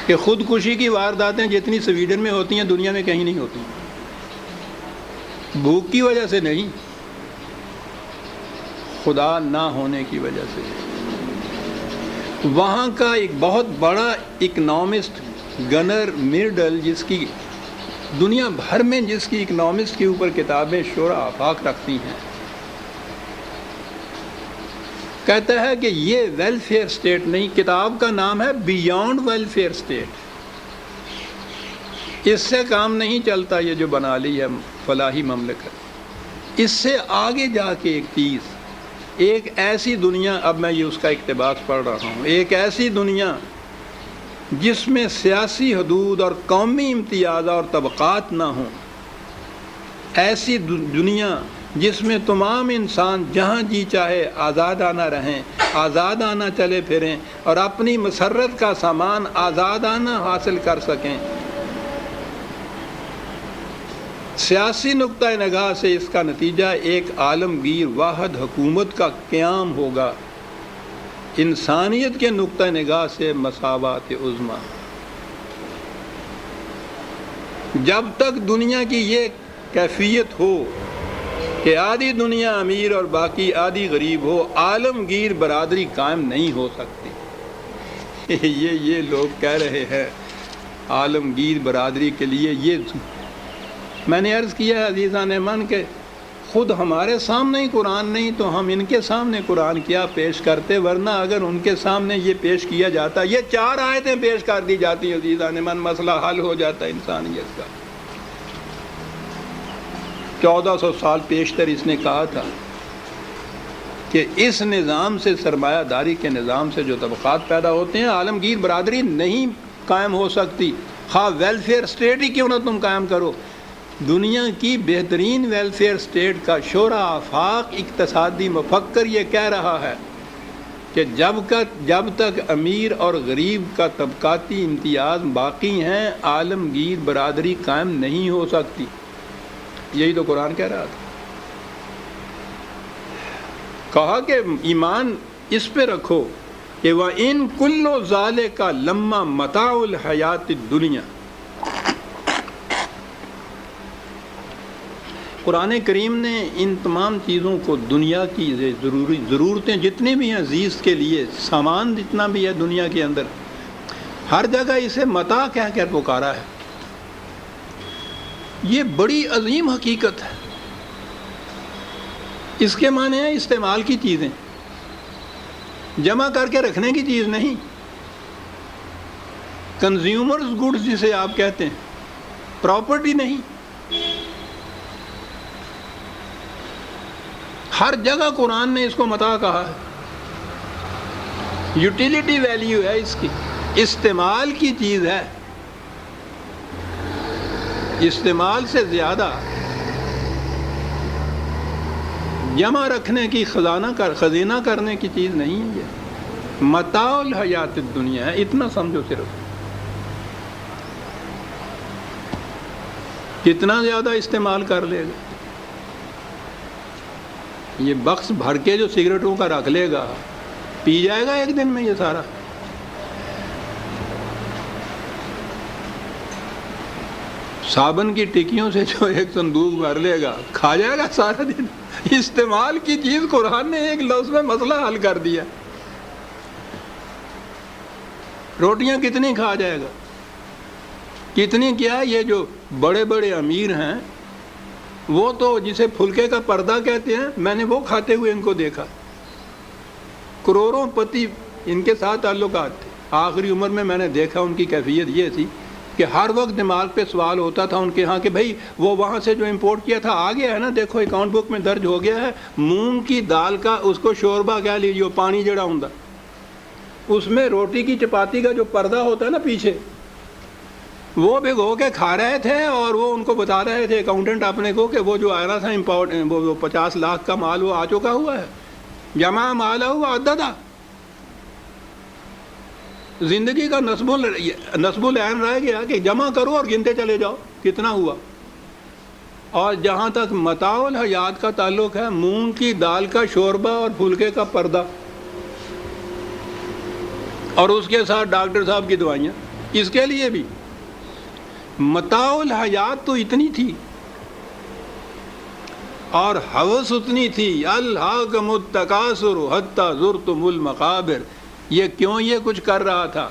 کہ خودکشی کی وارداتیں جتنی سویڈن میں ہوتی ہیں دنیا میں کہیں نہیں ہوتی، بھوک کی وجہ سے نہیں، خدا نہ ہونے کی وجہ سے۔ وہاں کا ایک بہت بڑا اکنامسٹ گنر میرڈل، جس کی دنیا بھر میں جس کی اکنامسٹ کے اوپر کتابیں شورا آفاق رکھتی ہیں، کہتا ہے کہ یہ ویلفیئر سٹیٹ نہیں، کتاب کا نام ہے بیونڈ ویلفیئر سٹیٹ، اس سے کام نہیں چلتا یہ جو بنا لی ہے فلاحی مملکت، اس سے آگے جا کے ایک چیز، ایک ایسی دنیا، اب میں یہ اس کا اقتباس پڑھ رہا ہوں، ایک ایسی دنیا جس میں سیاسی حدود اور قومی امتیاز اور طبقات نہ ہوں، ایسی دنیا جس میں تمام انسان جہاں جی چاہے آزادانہ رہیں، آزادانہ چلے پھریں اور اپنی مسرت کا سامان آزادانہ حاصل کر سکیں۔ سیاسی نقطہ نگاہ سے اس کا نتیجہ ایک عالمگیر واحد حکومت کا قیام ہوگا، انسانیت کے نقطہ نگاہ سے مساوات عظمی۔ جب تک دنیا کی یہ کیفیت ہو کہ آدھی دنیا امیر اور باقی آدھی غریب ہو، عالمگیر برادری قائم نہیں ہو سکتی۔ یہ لوگ کہہ رہے ہیں عالمگیر برادری کے لیے، یہ میں نے عرض کیا ہے عزیزان من کہ خود ہمارے سامنے ہی قرآن نہیں تو ہم ان کے سامنے قرآن کیا پیش کرتے، ورنہ اگر ان کے سامنے یہ پیش کیا جاتا، یہ 4 آیتیں پیش کر دی جاتی عزیزان من، مسئلہ حل ہو جاتا انسانیت کا۔ 1400 سال پیشتر اس نے کہا تھا کہ اس نظام سے، سرمایہ داری کے نظام سے جو طبقات پیدا ہوتے ہیں، عالمگیر برادری نہیں قائم ہو سکتی، خواہ ویلفیئر سٹیٹ ہی کیوں نہ تم قائم کرو۔ دنیا کی بہترین ویلفیئر سٹیٹ کا شورا آفاق اقتصادی مفکر یہ کہہ رہا ہے کہ جب تک امیر اور غریب کا طبقاتی امتیاز باقی ہیں، عالمگیر برادری قائم نہیں ہو سکتی۔ یہی تو قرآن کہہ رہا تھا۔ کہا کہ ایمان اس پہ رکھو کہ وَإِن كُلُّ ذَلِكَ لَمَّا مَتَاعُ الْحَيَاةِ الدُّنْيَا۔ قرآن کریم نے ان تمام چیزوں کو، دنیا کی ضرورتیں جتنی بھی ہیں زیست کے لیے، سامان جتنا بھی ہے دنیا کے اندر، ہر جگہ اسے متاع کہہ کر پکارا ہے۔ یہ بڑی عظیم حقیقت ہے، اس کے معنی ہے استعمال کی چیزیں، جمع کر کے رکھنے کی چیز نہیں۔ کنزیومرز گڈز جسے آپ کہتے ہیں، پراپرٹی نہیں۔ ہر جگہ قرآن نے اس کو متاع کہا ہے، یوٹیلیٹی ویلیو ہے اس کی، استعمال کی چیز ہے۔ استعمال سے زیادہ جمع رکھنے کی، خزینہ کرنے کی چیز نہیں ہے یہ، متاع الحیات الدنیا ہے، اتنا سمجھو صرف۔ کتنا زیادہ استعمال کر لے گا، یہ بکس بھر کے جو سگریٹوں کا رکھ لے گا، پی جائے گا ایک دن میں یہ سارا۔ صابن کی ٹکیوں سے جو ایک صندوق بھر لے گا، کھا جائے گا سارا دن۔ استعمال کی چیز قرآن نے ایک لفظ میں مسئلہ حل کر دیا۔ روٹیاں کتنی کھا جائے گا، کتنی کیا؟ یہ جو بڑے بڑے امیر ہیں وہ تو جسے پھلکے کا پردہ کہتے ہیں، میں نے وہ کھاتے ہوئے ان کو دیکھا، کروڑوں پتی ان کے ساتھ تعلقات تھے۔ آخری عمر میں نے دیکھا ان کی کیفیت یہ تھی کہ ہر وقت دماغ پہ سوال ہوتا تھا ان کے ہاں کہ بھائی وہ وہاں سے جو امپورٹ کیا تھا آ گیا ہے نا، دیکھو اکاؤنٹ بک میں درج ہو گیا ہے، مونگ کی دال کا اس کو شوربہ کہہ لیجیے، پانی جڑا ہوں، اس میں روٹی کی چپاتی کا جو پردہ ہوتا ہے نا پیچھے، وہ بھگو کے کھا رہے تھے، اور وہ ان کو بتا رہے تھے اکاؤنٹنٹ اپنے کو کہ وہ جو آ رہا تھا امپورٹ، وہ 50 لاکھ کا مال وہ آ چکا ہوا ہے، جمع مال ہوا عددہ۔ زندگی کا نصب العین رہ گیا کہ جمع کرو اور گنتے چلے جاؤ کتنا ہوا۔ اور جہاں تک متاع الحیات کا تعلق ہے، مونگ کی دال کا شوربہ اور پھلکے کا پردہ، اور اس کے ساتھ ڈاکٹر صاحب کی دوائیاں، اس کے لیے بھی متاع الحیات تو اتنی تھی اور ہوس اتنی تھی، الہاکم التکاثر حتی زرتم المقابر۔ یہ کیوں یہ کچھ کر رہا تھا؟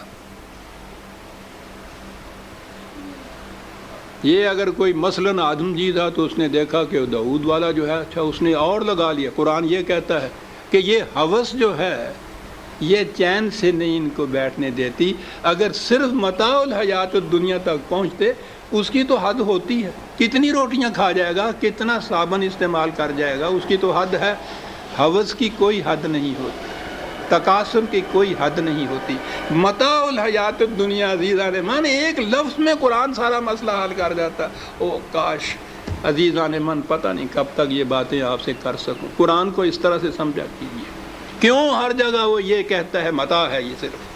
یہ اگر کوئی مثلاً آدم جی تھا تو اس نے دیکھا کہ داؤد والا جو ہے اچھا، اس نے اور لگا لیا۔ قرآن یہ کہتا ہے کہ یہ ہوس جو ہے یہ چین سے نہیں ان کو بیٹھنے دیتی۔ اگر صرف متاع الحیات الدنیا تک پہنچتے، اس کی تو حد ہوتی ہے، کتنی روٹیاں کھا جائے گا، کتنا صابن استعمال کر جائے گا، اس کی تو حد ہے۔ ہوس کی کوئی حد نہیں ہوتی، تکاثر کی کوئی حد نہیں ہوتی۔ متاع الحیات الدنیا عزیزان من، ایک لفظ میں قرآن سارا مسئلہ حل کر جاتا۔ او کاش عزیزان من پتہ نہیں کب تک یہ باتیں آپ سے کر سکوں۔ قرآن کو اس طرح سے سمجھا کیجیے، کیوں ہر جگہ وہ یہ کہتا ہے متاع ہے، یہ صرف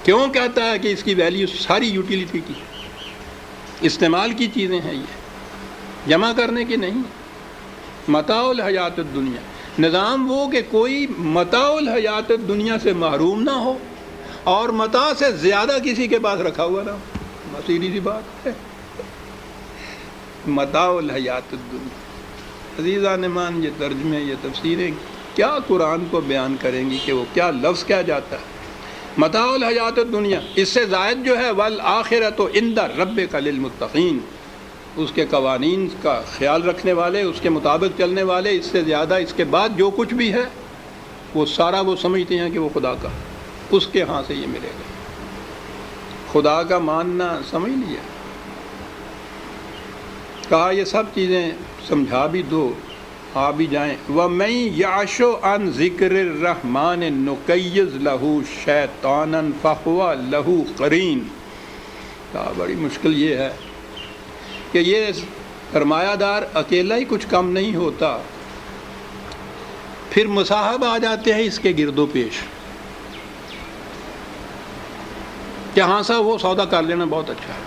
کیوں کہتا ہے کہ اس کی ویلیو ساری یوٹیلیٹی کی، استعمال کی چیزیں ہیں، یہ جمع کرنے کی نہیں۔ متاع الحیات الدنیا، نظام وہ کہ کوئی متاع الحیات الدنیا سے محروم نہ ہو اور متاع سے زیادہ کسی کے پاس رکھا ہوا نہ ہو، بس سیدھی سی بات ہے۔ متاع الحیات الدنیا، عزیزان مان، یہ ترجمے، یہ تفسیریں کیا قرآن کو بیان کریں گی کہ وہ کیا لفظ کیا جاتا ہے۔ متاع الحیات الدنیا، اس سے زائد جو ہے والآخرۃ عند ربک للمتقین، اس کے قوانین کا خیال رکھنے والے، اس کے مطابق چلنے والے، اس سے زیادہ اس کے بعد جو کچھ بھی ہے وہ سارا وہ سمجھتے ہیں کہ وہ خدا کا، اس کے ہاں سے یہ ملے گا۔ خدا کا ماننا سمجھ لیا، کہا یہ سب چیزیں سمجھا بھی دو، آ بھی جائیں۔ وَمَن يَعْشُ عَن ذِكْرِ الرَّحْمَٰنِ نُقَيِّضْ لَهُ شَيْطَانًا فَهُوَ لَهُ قَرِينٌ۔ کہا بڑی مشکل یہ ہے کہ یہ سرمایہ دار اکیلا ہی کچھ کم نہیں ہوتا، پھر مصاحب آ جاتے ہیں اس کے گرد و پیش کہ ہاں سا وہ سودا کر لینا بہت اچھا ہے۔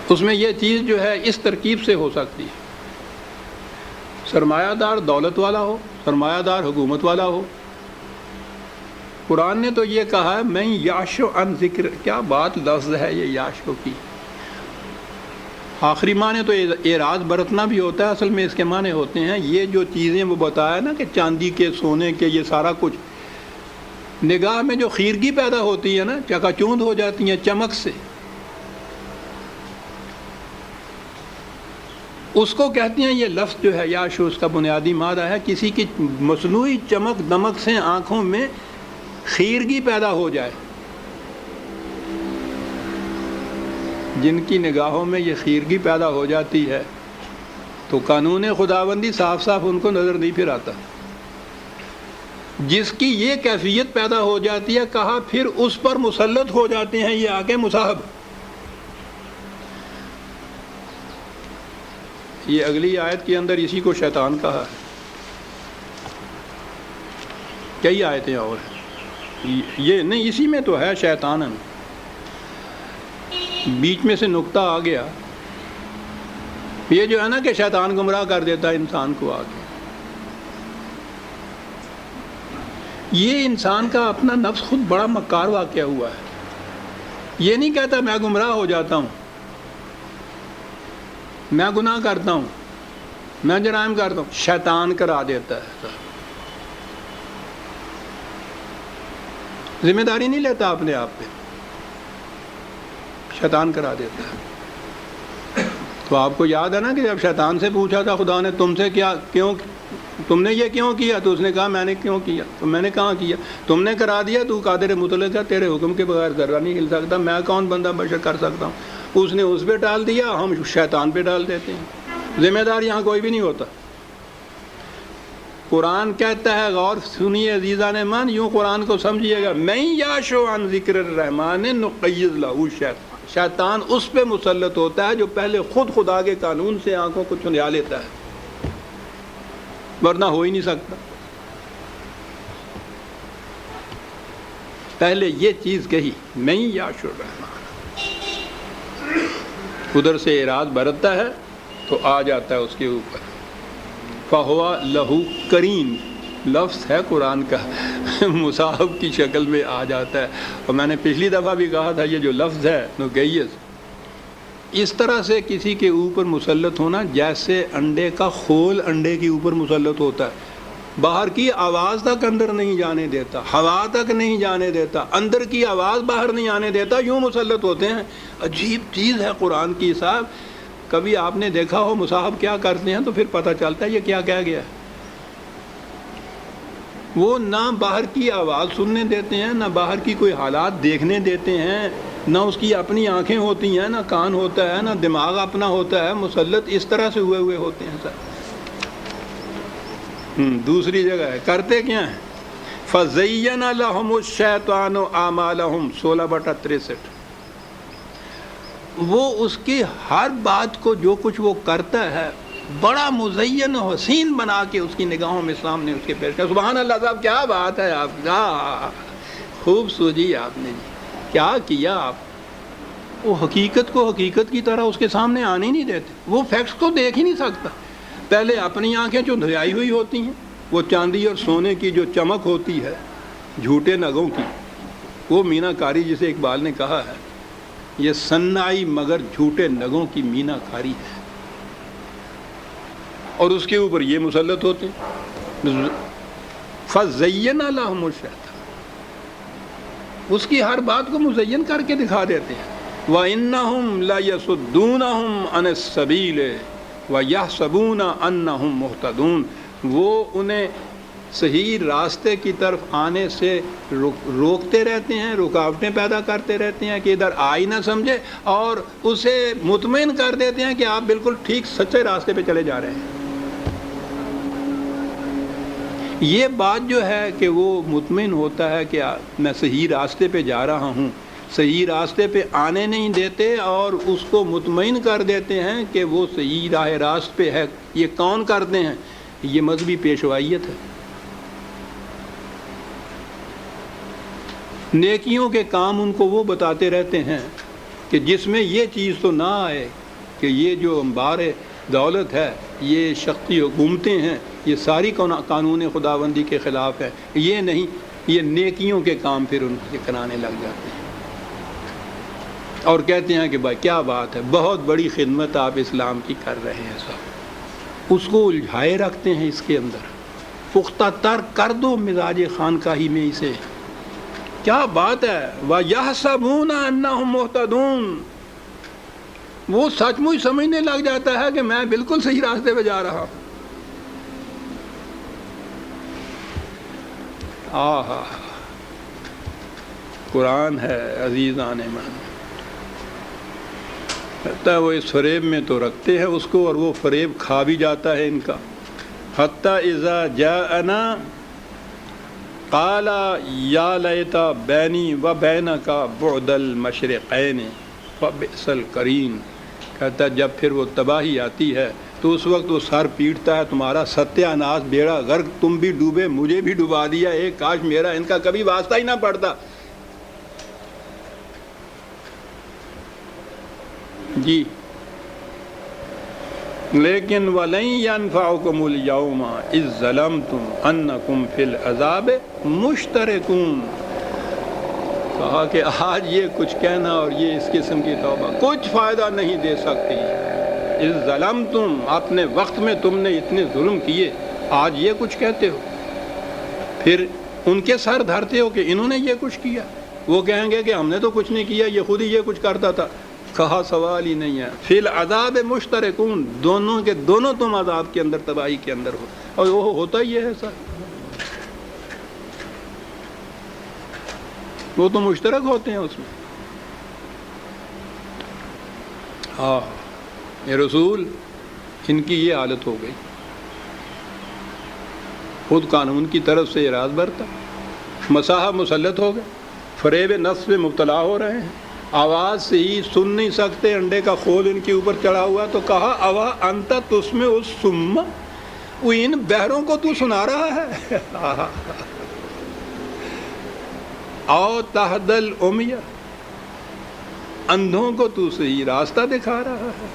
اس میں یہ چیز جو ہے اس ترکیب سے ہو سکتی ہے، سرمایہ دار دولت والا ہو، سرمایہ دار حکومت والا ہو۔ قرآن نے تو یہ کہا ہے میں یاشو عن ذکر، کیا بات لفظ ہے یہ یاشو کی۔ آخری معنی تو اعراض برتنا بھی ہوتا ہے، اصل میں اس کے معنی ہوتے ہیں یہ جو چیزیں وہ بتایا نا کہ چاندی کے، سونے کے، یہ سارا کچھ نگاہ میں جو خیرگی پیدا ہوتی ہے نا، چکا چوند ہو جاتی ہیں چمک سے، اس کو کہتے ہیں، یہ لفظ جو ہے یاشو اس کا بنیادی مادہ ہے کسی کی مصنوعی چمک دمک سے آنکھوں میں خیرگی پیدا ہو جائے. جن کی نگاہوں میں یہ خیرگی پیدا ہو جاتی ہے تو قانون خداوندی صاف صاف ان کو نظر نہیں پھر آتا. جس کی یہ کیفیت پیدا ہو جاتی ہے کہا پھر اس پر مسلط ہو جاتے ہیں یہ آگے مصاحب. یہ اگلی آیت کے اندر اسی کو شیطان کہا ہے. کئی آیتیں اور ہیں، یہ نہیں اسی میں تو ہے شیطان. بیچ میں سے نقطہ آ گیا، یہ جو ہے نا کہ شیطان گمراہ کر دیتا ہے انسان کو آگے. یہ انسان کا اپنا نفس خود بڑا مکار واقعہ ہوا ہے. یہ نہیں کہتا میں گمراہ ہو جاتا ہوں، میں گناہ کرتا ہوں، میں جرائم کرتا ہوں. شیطان کرا دیتا ہے. ذمہ داری نہیں لیتا اپنے آپ پہ، شیطان کرا دیتا ہے. تو آپ کو یاد ہے نا کہ جب شیطان سے پوچھا تھا خدا نے تم سے تم نے یہ کیوں کیا، تو اس نے کہا میں نے کیوں کیا. تو میں نے کہاں کیا، تم نے کرا دیا. تو قادر مطلق ہے، تیرے حکم کے بغیر ذرہ نہیں ہل سکتا. میں کون بندہ بشر کر سکتا ہوں. اس نے اس پہ ڈال دیا، ہم شیطان پہ ڈال دیتے ہیں. ذمہ دار یہاں کوئی بھی نہیں ہوتا. قرآن کہتا ہے، غور سنیے عزیزان من، یوں قرآن کو سمجھیے گا، میں یاشو عن ذکر الرحمن نقید لہ شیطان. شیطان اس پہ مسلط ہوتا ہے جو پہلے خود خدا کے قانون سے آنکھوں کو چنیا لیتا ہے، ورنہ ہو ہی نہیں سکتا. پہلے یہ چیز کہی، میں یاشو الرحمن، ادھر سے اراد برتتا ہے تو آ جاتا ہے اس کے اوپر. فہوا لہو کریم لفظ ہے قرآن کا، مصاحب کی شکل میں آ جاتا ہے. اور میں نے پچھلی دفعہ بھی کہا تھا یہ جو لفظ ہے نگیز، اس طرح سے کسی کے اوپر مسلط ہونا جیسے انڈے کا خول انڈے کے اوپر مسلط ہوتا ہے. باہر کی آواز تک اندر نہیں جانے دیتا، ہوا تک نہیں جانے دیتا، اندر کی آواز باہر نہیں آنے دیتا، یوں مسلط ہوتے ہیں. عجیب چیز ہے قرآن کی صاحب. کبھی آپ نے دیکھا ہو مصاحب کیا کرتے ہیں تو پھر پتہ چلتا ہے یہ کیا کہہ گیا ہے. وہ نہ باہر کی آواز سننے دیتے ہیں، نہ باہر کی کوئی حالات دیکھنے دیتے ہیں، نہ اس کی اپنی آنکھیں ہوتی ہیں، نہ کان ہوتا ہے، نہ دماغ اپنا ہوتا ہے. مسلط اس طرح سے ہوئے ہوتے ہیں سر. دوسری جگہ ہے، کرتے کیا ہیں؟ فَزَيَّنَ لَهُمُ الشَّيْطَانُ أَعْمَالَهُمْ 16/63. وہ اس کی ہر بات کو جو کچھ وہ کرتا ہے بڑا مزین و حسین بنا کے اس کی نگاہوں میں سامنے اس کے پیش کیا. سبحان اللہ صاحب، کیا بات ہے آپ کا، خوب سوچی آپ نے، کیا کیا آپ. وہ حقیقت کو حقیقت کی طرح اس کے سامنے آنے ہی نہیں دیتے. وہ فیکٹس کو دیکھ ہی نہیں سکتا. پہلے اپنی آنکھیں جو دھیائی ہوئی ہوتی ہیں، وہ چاندی اور سونے کی جو چمک ہوتی ہے جھوٹے نگوں کی، وہ مینا کاری جسے اقبال نے کہا ہے، یہ صنائی مگر جھوٹے نگوں کی مینا کاری ہے. اور اس کے اوپر یہ مسلط ہوتے ہیں. فَزَيَّنَ لَهُمُ الشَّيْطَانُ، اس کی ہر بات کو مزین کر کے دکھا دیتے ہیں. وَإِنَّهُمْ لَيَصُدُّونَهُمْ عَنِ السَّبِيلِ وَيَحْسَبُونَ أَنَّهُمْ مُهْتَدُونَ. وہ انہیں صحیح راستے کی طرف آنے سے روکتے رہتے ہیں، رکاوٹیں پیدا کرتے رہتے ہیں کہ ادھر آ ہی نہ سمجھے، اور اسے مطمئن کر دیتے ہیں کہ آپ بالکل ٹھیک سچے راستے پہ چلے جا رہے ہیں. یہ بات جو ہے کہ وہ مطمئن ہوتا ہے کہ میں صحیح راستے پہ جا رہا ہوں، صحیح راستے پہ آنے نہیں دیتے اور اس کو مطمئن کر دیتے ہیں کہ وہ صحیح راہ راست پہ ہے. یہ کون کرتے ہیں؟ یہ مذہبی پیشوائیت ہے. نیکیوں کے کام ان کو وہ بتاتے رہتے ہیں کہ جس میں یہ چیز تو نہ آئے کہ یہ جو انبار دولت ہے، یہ شخصی حکومتیں ہیں، یہ ساری قانون خداوندی کے خلاف ہے. یہ نہیں، یہ نیکیوں کے کام پھر ان کے کرانے لگ جاتے ہیں اور کہتے ہیں کہ بھائی کیا بات ہے، بہت بڑی خدمت آپ اسلام کی کر رہے ہیں. صاحب اس کو الجھائے رکھتے ہیں اس کے اندر. پختہ تر کر دو مزاج خانقاہی میں اسے. کیا بات ہے. وَيَحْسَبُونَ أَنَّهُمْ مُهْتَدُونَ. وہ سچ مچ سمجھنے لگ جاتا ہے کہ میں بالکل صحیح راستے پہ جا رہا ہوں۔ آہا، قرآن ہے عزیزان من، کہتا ہے وہ اس فریب میں تو رکھتے ہیں اس کو اور وہ فریب کھا بھی جاتا ہے ان کا۔ حتی اذا جاءنا قال یا لیت بینی و بینک بعد المشرقین فبئس القرین، کہتا ہے جب پھر وہ تباہی آتی ہے تو اس وقت وہ سر پیٹتا ہے تمہارا ستیہ ناش، بیڑا غرق، تم بھی ڈوبے مجھے بھی ڈبا دیا، ایک کاش میرا ان کا کبھی واسطہ ہی نہ پڑتا۔ جی لیکن وَلَن يَنفَعُكُمُ الْيَوْمَ إِذ ظَّلَمْتُمْ أَنَّكُمْ فِي الْعَذَابِ مُشْتَرِكُونَ، کہا کہ آج یہ کچھ کہنا اور یہ اس قسم کی توبہ کچھ فائدہ نہیں دے سکتی۔ اِذ ظَّلَمْتُمْ، اپنے وقت میں تم نے اتنے ظلم کیے، آج یہ کچھ کہتے ہو، پھر ان کے سر دھرتے ہو کہ انہوں نے یہ کچھ کیا، وہ کہیں گے کہ ہم نے تو کچھ نہیں کیا، یہ خود ہی یہ کچھ کرتا تھا۔ کہا سوال ہی نہیں ہے، فی العذاب مشترکون، دونوں کے دونوں تم عذاب کے اندر، تباہی کے اندر ہو، اور وہ ہوتا ہی ہے سر، وہ تو مشترک ہوتے ہیں اس میں۔ ہاں یہ رسول، ان کی یہ حالت ہو گئی، خود قانون کی طرف سے اعراض برتا، مساحہ مسلط ہو گئے، فریب نفس میں مبتلا ہو رہے ہیں، آواز سے ہی سن نہیں سکتے، انڈے کا خول ان کے اوپر چڑھا ہوا، تو کہا اوا انت تسمع الصم، وہ ان بہروں کو تو سنا رہا ہے، او تہدی العمی، اندھوں کو تو صحیح راستہ دکھا رہا ہے۔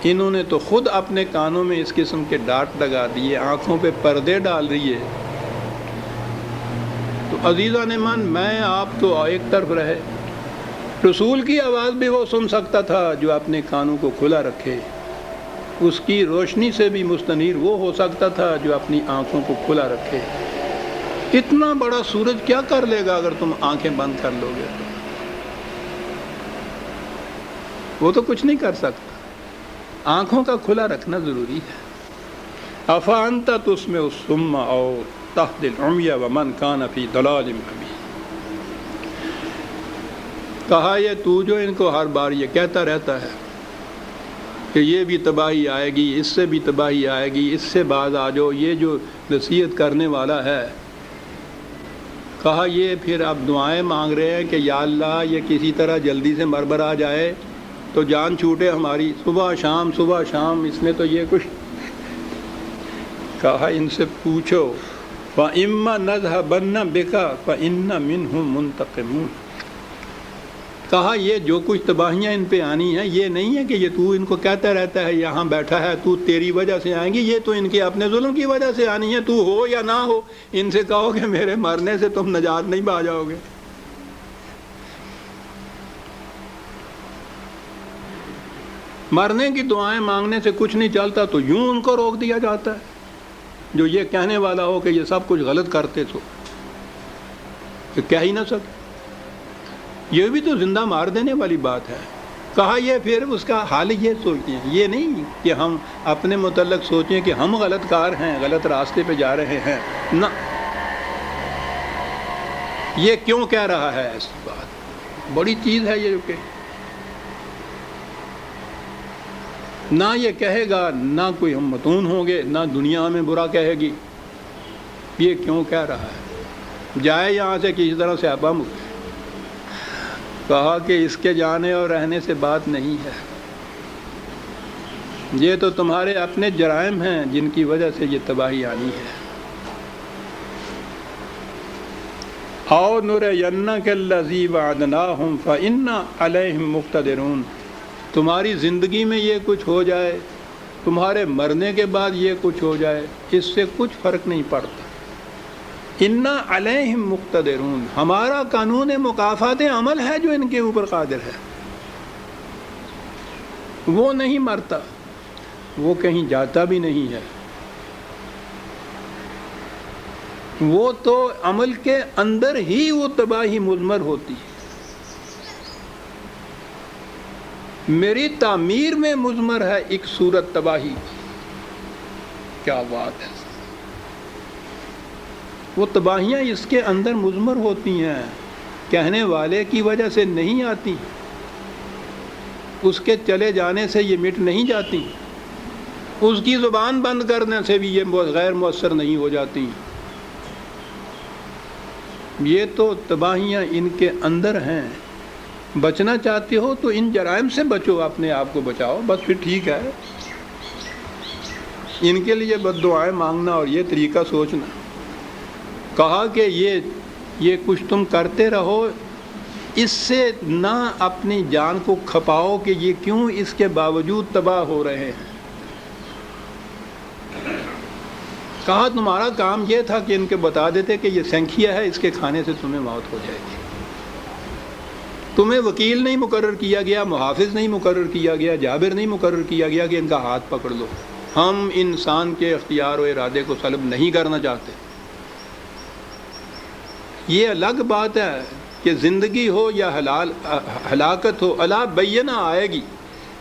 انہوں نے تو خود اپنے کانوں میں اس قسم کے ڈانٹ لگا دیے، آنکھوں پہ پردے ڈال رہی ہے۔ تو عزیزان من، میں آپ تو ایک طرف رہے، رسول کی آواز بھی وہ سن سکتا تھا جو اپنے کانوں کو کھلا رکھے، اس کی روشنی سے بھی مستنیر وہ ہو سکتا تھا جو اپنی آنکھوں کو کھلا رکھے۔ اتنا بڑا سورج کیا کر لے گا اگر تم آنکھیں بند کر لو گے تو؟ وہ تو کچھ نہیں کر سکتا، آنکھوں کا کھلا رکھنا ضروری ہے۔ افانت تسمع الصم او تهدی العمی ومن کان فی ضلال مبین، کہا یہ تو جو ان کو ہر بار یہ کہتا رہتا ہے کہ یہ بھی تباہی آئے گی، اس سے بھی تباہی آئے گی، اس سے باز آ جاؤ، یہ جو نصیحت کرنے والا ہے، کہا یہ پھر اب دعائیں مانگ رہے ہیں کہ یا اللہ یہ کسی طرح جلدی سے مربر آ جائے تو جان چھوٹے ہماری، صبح شام صبح شام اس نے تو یہ کچھ کہا۔ ان سے پوچھو فَإِمَّا نَذْهَبَنَّ بِكَ فَإِنَّ مِنْهُمْ مُنْتَقِمُونَ، کہا یہ جو کچھ تباہیاں ان پہ آنی ہیں، یہ نہیں ہے کہ یہ تو ان کو کہتا رہتا ہے یہاں بیٹھا ہے تو تیری وجہ سے آئیں گی، یہ تو ان کے اپنے ظلم کی وجہ سے آنی ہے، تو ہو یا نہ ہو، ان سے کہو کہ میرے مرنے سے تم نجات نہیں پا جاؤ گے۔ مرنے کی دعائیں مانگنے سے کچھ نہیں چلتا تو یوں ان کو روک دیا جاتا ہے، جو یہ کہنے والا ہو کہ یہ سب کچھ غلط کرتے تو یہ کہہ ہی نہ سکتے، یہ بھی تو زندہ مار دینے والی بات ہے۔ کہا یہ پھر اس کا حال یہ سوچیں، یہ نہیں کہ ہم اپنے متعلق سوچیں کہ ہم غلط کار ہیں، غلط راستے پہ جا رہے ہیں، نہ، یہ کیوں کہہ رہا ہے ایسی بات، بڑی چیز ہے یہ جو کہ نہ یہ کہے گا، نہ کوئی ہم متون ہوں گے، نہ دنیا ہمیں برا کہے گی، یہ کیوں کہہ رہا ہے، جائے یہاں سے کسی طرح سے آپ۔ کہا کہ اس کے جانے اور رہنے سے بات نہیں ہے، یہ تو تمہارے اپنے جرائم ہیں جن کی وجہ سے یہ تباہی آنی ہے۔ او نُرِيَنَّكَ الَّذِي وَعَدْنَاهُمْ فَإِنَّا عَلَيْهِمْ مُقْتَدِرُونَ، تمہاری زندگی میں یہ کچھ ہو جائے، تمہارے مرنے کے بعد یہ کچھ ہو جائے، اس سے کچھ فرق نہیں پڑتا۔ اِنَّا عَلَيْهِمْ مُقْتَدِرُونَ، ہمارا قانون مکافات عمل ہے جو ان کے اوپر قادر ہے، وہ نہیں مرتا، وہ کہیں جاتا بھی نہیں ہے، وہ تو عمل کے اندر ہی وہ تباہی مضمر ہوتی ہے۔ میری تعمیر میں مضمر ہے ایک صورت تباہی. کیا بات ہے. وہ تباہیاں اس کے اندر مضمر ہوتی ہیں، کہنے والے کی وجہ سے نہیں آتی، اس کے چلے جانے سے یہ مٹ نہیں جاتی، اس کی زبان بند کرنے سے بھی یہ غیر مؤثر نہیں ہو جاتی. یہ تو تباہیاں ان کے اندر ہیں. بچنا چاہتے ہو تو ان جرائم سے بچو، اپنے آپ کو بچاؤ، بس پھر ٹھیک ہے. ان کے لیے بد دعائیں مانگنا اور یہ طریقہ سوچنا. کہا کہ یہ کچھ تم کرتے رہو، اس سے نہ اپنی جان کو کھپاؤ کہ یہ کیوں اس کے باوجود تباہ ہو رہے ہیں. کہا تمہارا کام یہ تھا کہ ان کے بتا دیتے کہ یہ سنکھیا ہے، اس کے کھانے سے تمہیں موت ہو جائے گی. تمہیں وکیل نہیں مقرر کیا گیا، محافظ نہیں مقرر کیا گیا، جابر نہیں مقرر کیا گیا کہ ان کا ہاتھ پکڑ لو. ہم انسان کے اختیار و ارادے کو سلب نہیں کرنا چاہتے. یہ الگ بات ہے کہ زندگی ہو یا ہلاکت ہو، اللہ بینہ آئے گی،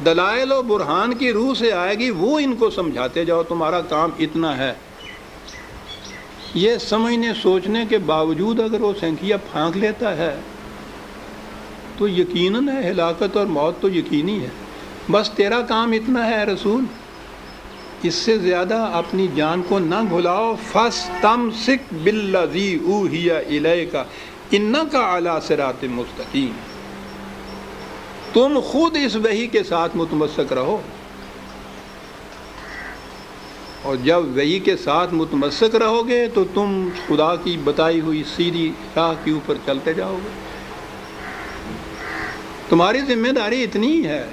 دلائل و برہان کی روح سے آئے گی، وہ ان کو سمجھاتے جاؤ تمہارا کام اتنا ہے. یہ سمجھنے سوچنے کے باوجود اگر وہ سینکیا پھانک لیتا ہے تو یقیناً ہے ہلاکت اور موت تو یقینی ہے. بس تیرا کام اتنا ہے رسول، اس سے زیادہ اپنی جان کو نہ بھلاؤ. فَاسْتَمْسِكْ بِالَّذِي أُوحِيَ إِلَيْكَ إِنَّكَ عَلَىٰ صِرَاطٍ مُسْتَقِيمٍ. تم خود اس وحی کے ساتھ متمسک رہو، اور جب وحی کے ساتھ متمسک رہو گے تو تم خدا کی بتائی ہوئی سیدھی راہ کے اوپر چلتے جاؤ گے. تمہاری ذمہ داری اتنی ہے.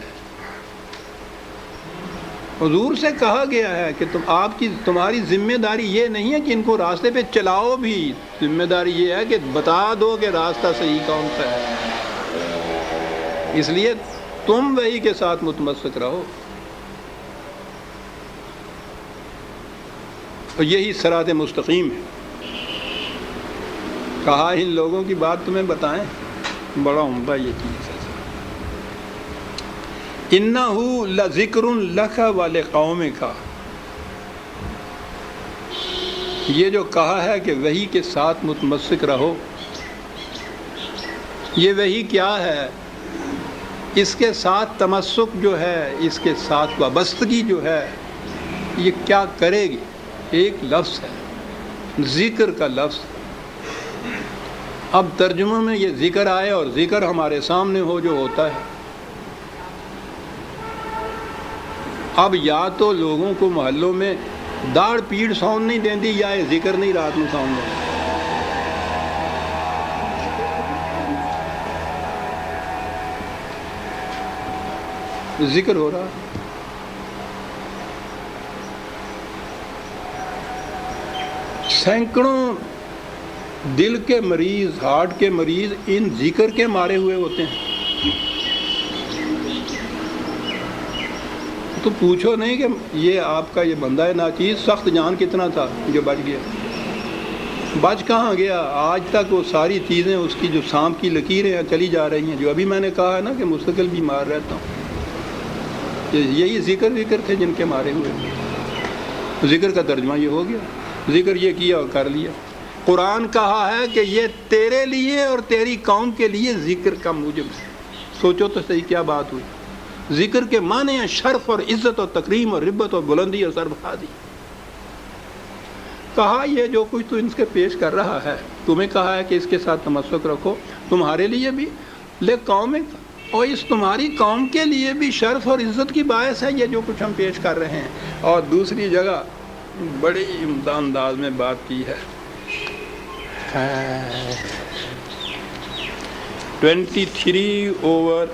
حضور سے کہا گیا ہے کہ تمہاری ذمہ داری یہ نہیں ہے کہ ان کو راستے پہ چلاؤ بھی، ذمہ داری یہ ہے کہ بتا دو کہ راستہ صحیح کون سا ہے. اس لیے تم وحی کے ساتھ متمسک رہو، اور یہی صراط مستقیم ہے. کہا ان لوگوں کی بات تمہیں بتائیں، بڑا عمدہ یہ چیز ہے. اِنَّهُ لَذِكْرٌ لَكَ وَلِقَوْمِكَ. یہ جو کہا ہے کہ وحی کے ساتھ متمسک رہو، یہ وحی کیا ہے؟ اس کے ساتھ تمسک جو ہے، اس کے ساتھ وابستگی جو ہے، یہ کیا کرے گی؟ ایک لفظ ہے، ذکر کا لفظ. اب ترجمہ میں یہ ذکر آئے اور ذکر ہمارے سامنے ہو جو ہوتا ہے. اب یا تو لوگوں کو محلوں میں داڑ پیڑ ساؤنڈ نہیں دیندی، یا یہ ذکر نہیں رات میں ساؤنڈ دیندی. ذکر ہو رہا ہے. سینکڑوں دل کے مریض، ہارٹ کے مریض ان ذکر کے مارے ہوئے ہوتے ہیں. تو پوچھو نہیں کہ یہ آپ کا یہ بندہ ہے ناچیز سخت جان کتنا تھا جو بچ گیا. بچ کہاں گیا؟ آج تک وہ ساری چیزیں اس کی جو سانپ کی لکیریں چلی جا رہی ہیں، جو ابھی میں نے کہا ہے نا کہ مستقل بیمار رہتا ہوں. یہی ذکر تھے جن کے مارے ہوئے. ذکر کا ترجمہ یہ ہو گیا، ذکر یہ کیا اور کر لیا. قرآن کہا ہے کہ یہ تیرے لیے اور تیری قوم کے لیے ذکر کا موجب ہے. سوچو تو صحیح کیا بات ہوئی. ذکر کے معنی ہیں شرف اور عزت اور تکریم اور ربت اور بلندی اور سربلندی. کہا یہ جو کچھ تو ان سے پیش کر رہا ہے، تمہیں کہا ہے کہ اس کے ساتھ تمسک رکھو، تمہارے لیے بھی لے قوم اور اس تمہاری قوم کے لیے بھی شرف اور عزت کی باعث ہے یہ جو کچھ ہم پیش کر رہے ہیں. اور دوسری جگہ بڑی عمدہ انداز میں بات کی ہے. 23/71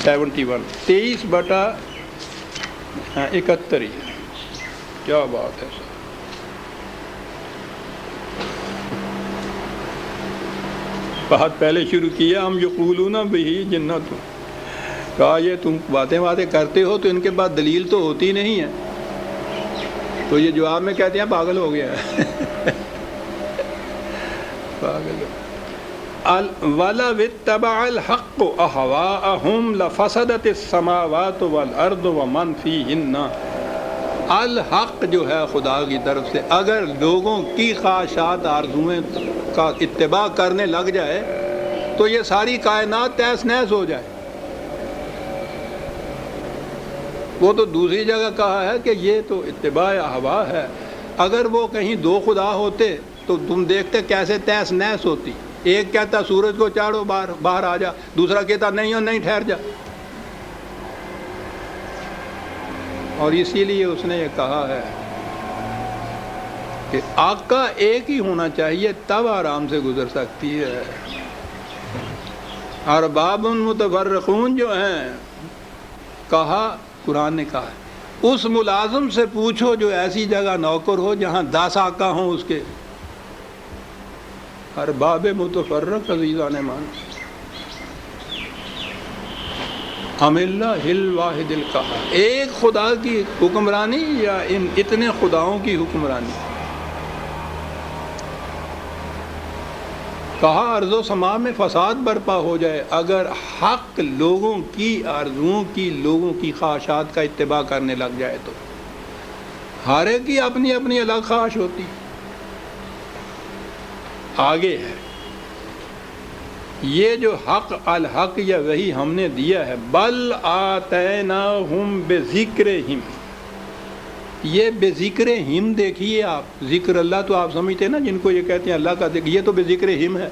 23/71 کیا بات ہے. بات پہلے شروع کیا ہم یقولون بہ جنت. کہا یہ تم باتیں کرتے ہو تو ان کے پاس دلیل تو ہوتی نہیں ہے، تو یہ جواب میں کہتے ہیں پاگل ہو گیا ہے. پاگل ہو. وَلَوِ اتَّبَعَ الْحَقُّ أَهْوَاءَهُمْ لَفَسَدَتِ السَّمَاوَاتُ وَالْأَرْضُ وَمَنْ فِيهِنَّ۔ الحق جو ہے خدا کی طرف سے اگر لوگوں کی خواہشات آرزویں کا اتباع کرنے لگ جائے تو یہ ساری کائنات تہس نہس ہو جائے۔ وہ تو دوسری جگہ کہا ہے کہ یہ تو اتباع ہوا ہے، اگر وہ کہیں دو خدا ہوتے تو تم دیکھتے کیسے تہس نہس ہوتی۔ ایک کہتا سورج کو چاڑو باہر آ جا، دوسرا کہتا نہیں ہو نہیں ٹھہر جا۔ اور اسی لیے اس نے یہ کہا ہے کہ آقا ایک ہی ہونا چاہیے تب آرام سے گزر سکتی ہے۔ ارباب متفرقون جو ہیں، کہا قرآن نے کہا ہے اس ملازم سے پوچھو جو ایسی جگہ نوکر ہو جہاں 10 آقا ہوں اس کے۔ ارباب متفرق عزیزان مان، ام اللہ الواحد القہار، ایک خدا کی حکمرانی یا ان اتنے خداؤں کی حکمرانی؟ کہا ارض و سما میں فساد برپا ہو جائے اگر حق لوگوں کی آرزوؤں کی، لوگوں کی خواہشات کا اتباع کرنے لگ جائے تو ہر ایک کی اپنی اپنی الگ خواہش ہوتی۔ آگے ہے یہ جو حق الحق یا وہی ہم نے دیا ہے، بل آتیناہم بذکرہم، یہ بے ذکر ہم دیکھیے آپ، ذکر اللہ تو آپ سمجھتے ہیں نا جن کو یہ کہتے ہیں اللہ کا ذکر، یہ تو بے ذکر ہم ہے،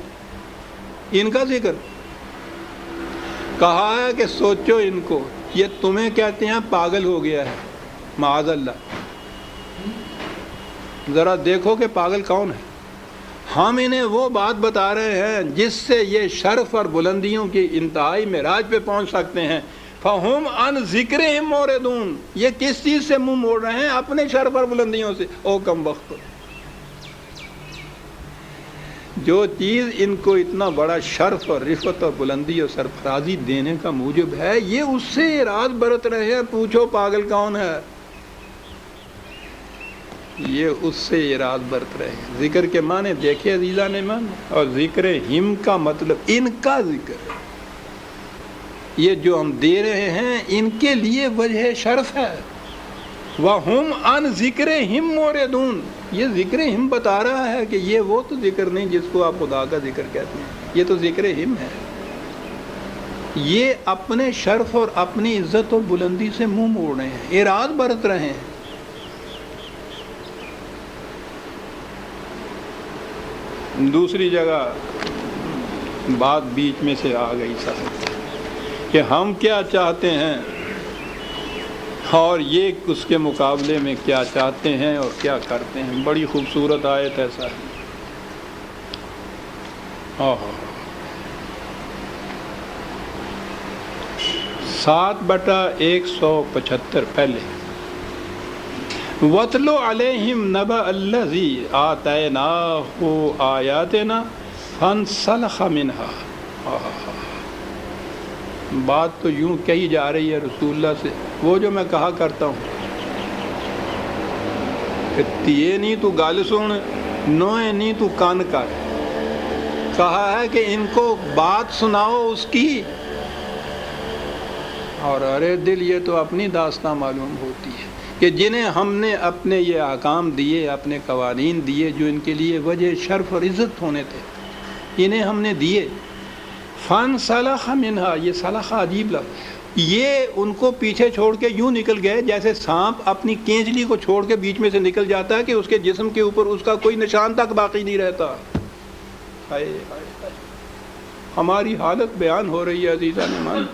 ان کا ذکر۔ کہا ہے کہ سوچو ان کو، یہ تمہیں کہتے ہیں پاگل ہو گیا ہے، معاذ اللہ۔ ذرا دیکھو کہ پاگل کون ہے۔ ہم انہیں وہ بات بتا رہے ہیں جس سے یہ شرف اور بلندیوں کی انتہائی معراج پہ پہنچ سکتے ہیں۔ فَهُمْ عَنْ ذِكْرِهِمْ مُعْرِضُونَ، یہ کس چیز سے منہ موڑ رہے ہیں؟ اپنے شرف اور بلندیوں سے۔ او کم وقت، جو چیز ان کو اتنا بڑا شرف اور رفعت اور بلندی اور سرفرازی دینے کا موجب ہے، یہ اس سے اعراض برت رہے ہیں۔ پوچھو پاگل کون ہے؟ یہ اس سے اعراض برت رہے ہیں۔ ذکر کے معنی دیکھیں عزیزان ایمان، اور ذکر ہم کا مطلب ان کا ذکر ہے۔ یہ جو ہم دے رہے ہیں ان کے لیے وجہ شرف ہے۔ وَهُمْ عَنْ ذِكْرِهِمْ مُعْرِضُونَ، یہ ذکر ہم بتا رہا ہے کہ یہ وہ تو ذکر نہیں جس کو آپ خدا کا ذکر کہتے ہیں، یہ تو ذکر ہم ہے۔ یہ اپنے شرف اور اپنی عزت اور بلندی سے منہ موڑ رہے ہیں، اعراض برت رہے ہیں۔ دوسری جگہ بات بیچ میں سے آ گئی صاحب کہ ہم کیا چاہتے ہیں اور یہ اس کے مقابلے میں کیا چاہتے ہیں اور کیا کرتے ہیں۔ بڑی خوبصورت آیت ہے صاحب۔ 7/175 پہلے وَاتْلُ عَلَيْهِمْ نَبَأَ الَّذِي آتَيْنَاهُ آيَاتِنَا فَانسَلَخَ مِنْهَا۔ بات تو یوں کہی جا رہی ہے رسول اللہ سے، وہ جو میں کہا کرتا ہوں کہ تیے نہیں تو گل سن، نوئے نہیں تو کان کر۔ کہا ہے کہ ان کو بات سناؤ اس کی، اور ارے دل یہ تو اپنی داستان معلوم ہوتی ہے کہ جنہیں ہم نے اپنے یہ احکام دیے، اپنے قوانین دیے جو ان کے لیے وجہ شرف اور عزت ہونے تھے، انہیں ہم نے دیے۔ فَانْسَلَخَ مِنْهَا، یہ سلخ عجیب لفظ، یہ ان کو پیچھے چھوڑ کے یوں نکل گئے جیسے سانپ اپنی کینچلی کو چھوڑ کے بیچ میں سے نکل جاتا ہے کہ اس کے جسم کے اوپر اس کا کوئی نشان تک باقی نہیں رہتا۔ ہائے ہائے ہائے، ہماری حالت بیان ہو رہی ہے عزیزان ایمان۔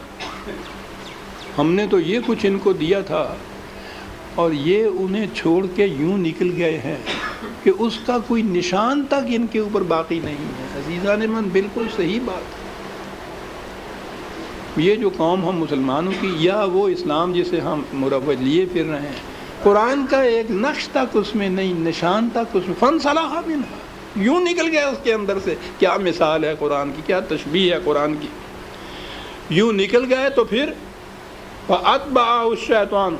ہم نے تو یہ کچھ ان کو دیا تھا اور یہ انہیں چھوڑ کے یوں نکل گئے ہیں کہ اس کا کوئی نشان تک ان کے اوپر باقی نہیں ہے۔ عزیزان من، بالکل صحیح بات۔ یہ جو قوم ہم مسلمانوں کی، یا وہ اسلام جسے ہم مروج لیے پھر رہے ہیں، قرآن کا ایک نقش تک اس میں نہیں، نشان تک اس میں۔ فَانْسَلَخَ مِنْهَا، یوں نکل گیا اس کے اندر سے۔ کیا مثال ہے قرآن کی، کیا تشبیہ ہے قرآن کی۔ یوں نکل گئے تو پھر فَأَتْبَعَهُ الشَّيْطَانُ،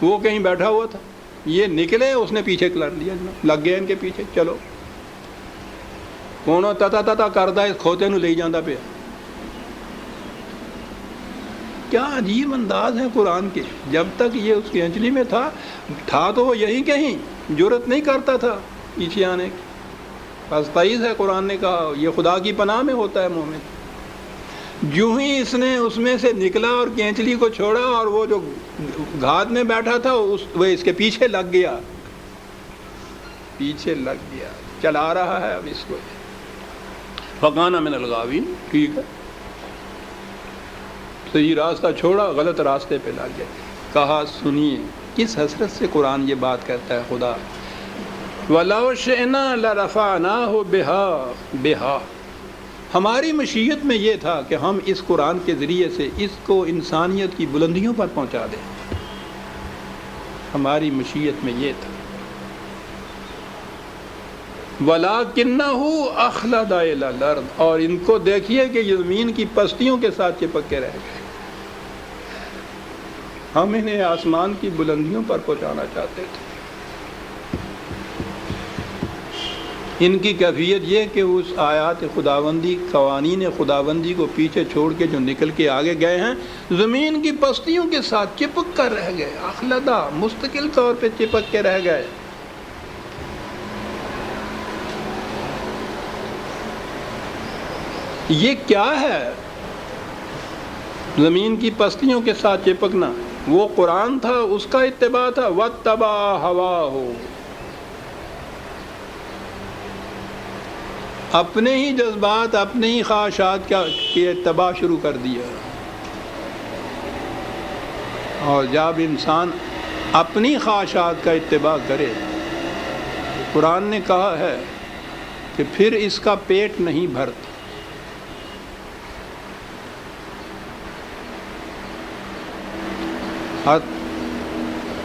وہ کہیں بیٹھا ہوا تھا، یہ نکلے، اس نے پیچھے کر لیا، لگ گئے ان کے پیچھے۔ چلو کونوں تتا تتا کردا اس کھوتے نو لے جاندا پیا. کیا عجیب انداز ہے قرآن کے. جب تک یہ اس کی انجلی میں تھا تو وہ یہی کہیں جرت نہیں کرتا تھا پیچھے آنے کی. فاستعیذ ہے قرآن نے کہا یہ خدا کی پناہ میں ہوتا ہے مومن. جو ہی اس نے اس میں سے نکلا اور کینچلی کو چھوڑا اور وہ جو گھات میں بیٹھا تھا وہ اس کے پیچھے لگ گیا, چلا رہا ہے اب اس کو. فکان من الغاوین, ٹھیک ہے, صحیح راستہ چھوڑا, غلط راستے پہ لگ گیا. کہا سنیے کس حسرت سے قرآن یہ بات کہتا ہے خدا. وَلَوْ شِئْنَا لَرَفَعْنَاهُ بِهَا, ہماری مشیت میں یہ تھا کہ ہم اس قرآن کے ذریعے سے اس کو انسانیت کی بلندیوں پر پہنچا دیں. ہماری مشیت میں یہ تھا. وَلَكِنَّهُ أَخْلَدَ إِلَى الْأَرْضِ, اور ان کو دیکھیے کہ یہ زمین کی پستیوں کے ساتھ چپک کے رہ گئے. ہم انہیں آسمان کی بلندیوں پر پہنچانا چاہتے تھے. ان کی کیفیت یہ کہ اس آیات خداوندی, قوانین خداوندی کو پیچھے چھوڑ کے جو نکل کے آگے گئے ہیں, زمین کی پستیوں کے ساتھ چپک کر رہ گئے. اخلدہ, مستقل طور پہ چپک کے رہ گئے. یہ کیا ہے زمین کی پستیوں کے ساتھ چپکنا؟ وہ قرآن تھا, اس کا اتباع تھا. وَاتَّبَعَ هَوَاهُ, اپنے ہی جذبات, اپنے ہی خواہشات کے اتباع شروع کر دیا. اور جب انسان اپنی خواہشات کا اتباع کرے, قرآن نے کہا ہے کہ پھر اس کا پیٹ نہیں بھرتا.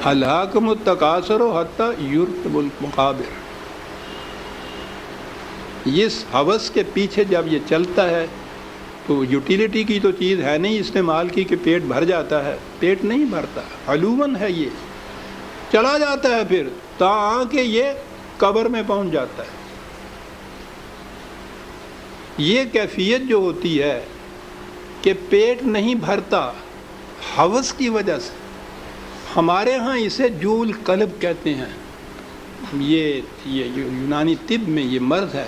الہاکم التکاثر حتی یرکب المقابر, اس ہوس کے پیچھے جب یہ چلتا ہے تو یوٹیلیٹی کی تو چیز ہے نہیں استعمال کی کہ پیٹ بھر جاتا ہے. پیٹ نہیں بھرتا, علوماً ہے یہ, چلا جاتا ہے پھر تاں کہ یہ قبر میں پہنچ جاتا ہے. یہ کیفیت جو ہوتی ہے کہ پیٹ نہیں بھرتا ہوس کی وجہ سے, ہمارے ہاں اسے جول قلب کہتے ہیں. یہ یونانی طب میں یہ مرض ہے,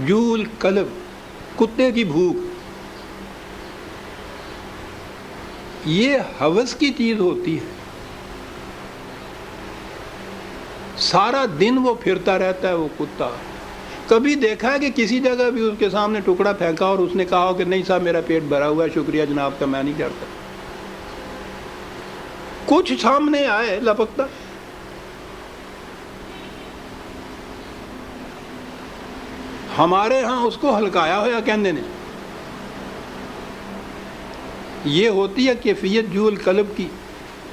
جول قلب, کتے کی بھوک. یہ ہوس کی چیز ہوتی ہے. سارا دن وہ پھرتا رہتا ہے وہ کتا. کبھی دیکھا ہے کہ کسی جگہ بھی اس کے سامنے ٹکڑا پھینکا اور اس نے کہا کہ نہیں صاحب میرا پیٹ بھرا ہوا ہے, شکریہ جناب کا, میں نہیں کرتا. کچھ سامنے آئے لپکتا. ہمارے ہاں اس کو ہلکایا ہوا کہندے نے. یہ ہوتی ہے کیفیت جول قلب کی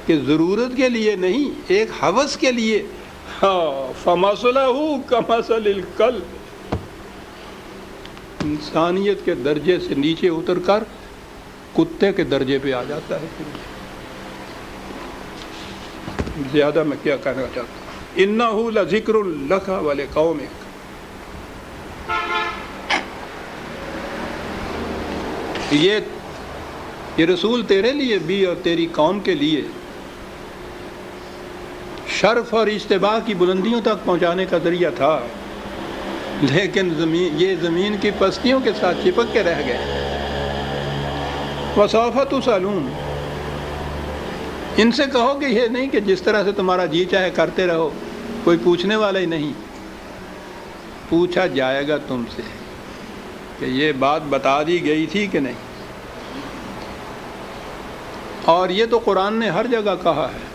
کہ ضرورت کے لیے نہیں, ایک ہوس کے لیے. فَمَثَلُهُ كَمَثَلِ الْكَلْبِ, انسانیت کے درجے سے نیچے اتر کر کتے کے درجے پہ آ جاتا ہے. زیادہ میں کیا کہنا چاہتا ہوں. إِنَّهُ لَذِكْرٌ لَكَ وَلِقَوْمِكَ, یہ رسول تیرے لیے بھی اور تیری قوم کے لیے شرف اور اجتباع کی بلندیوں تک پہنچانے کا ذریعہ تھا. لیکن یہ زمین کی پستیوں کے ساتھ چپک کے رہ گئے. وَسَوْفَ تُسْأَلُونَ, ان سے کہو کہ یہ نہیں کہ جس طرح سے تمہارا جی چاہے کرتے رہو, کوئی پوچھنے والا ہی نہیں. پوچھا جائے گا تم سے کہ یہ بات بتا دی گئی تھی کہ نہیں. اور یہ تو قرآن نے ہر جگہ کہا ہے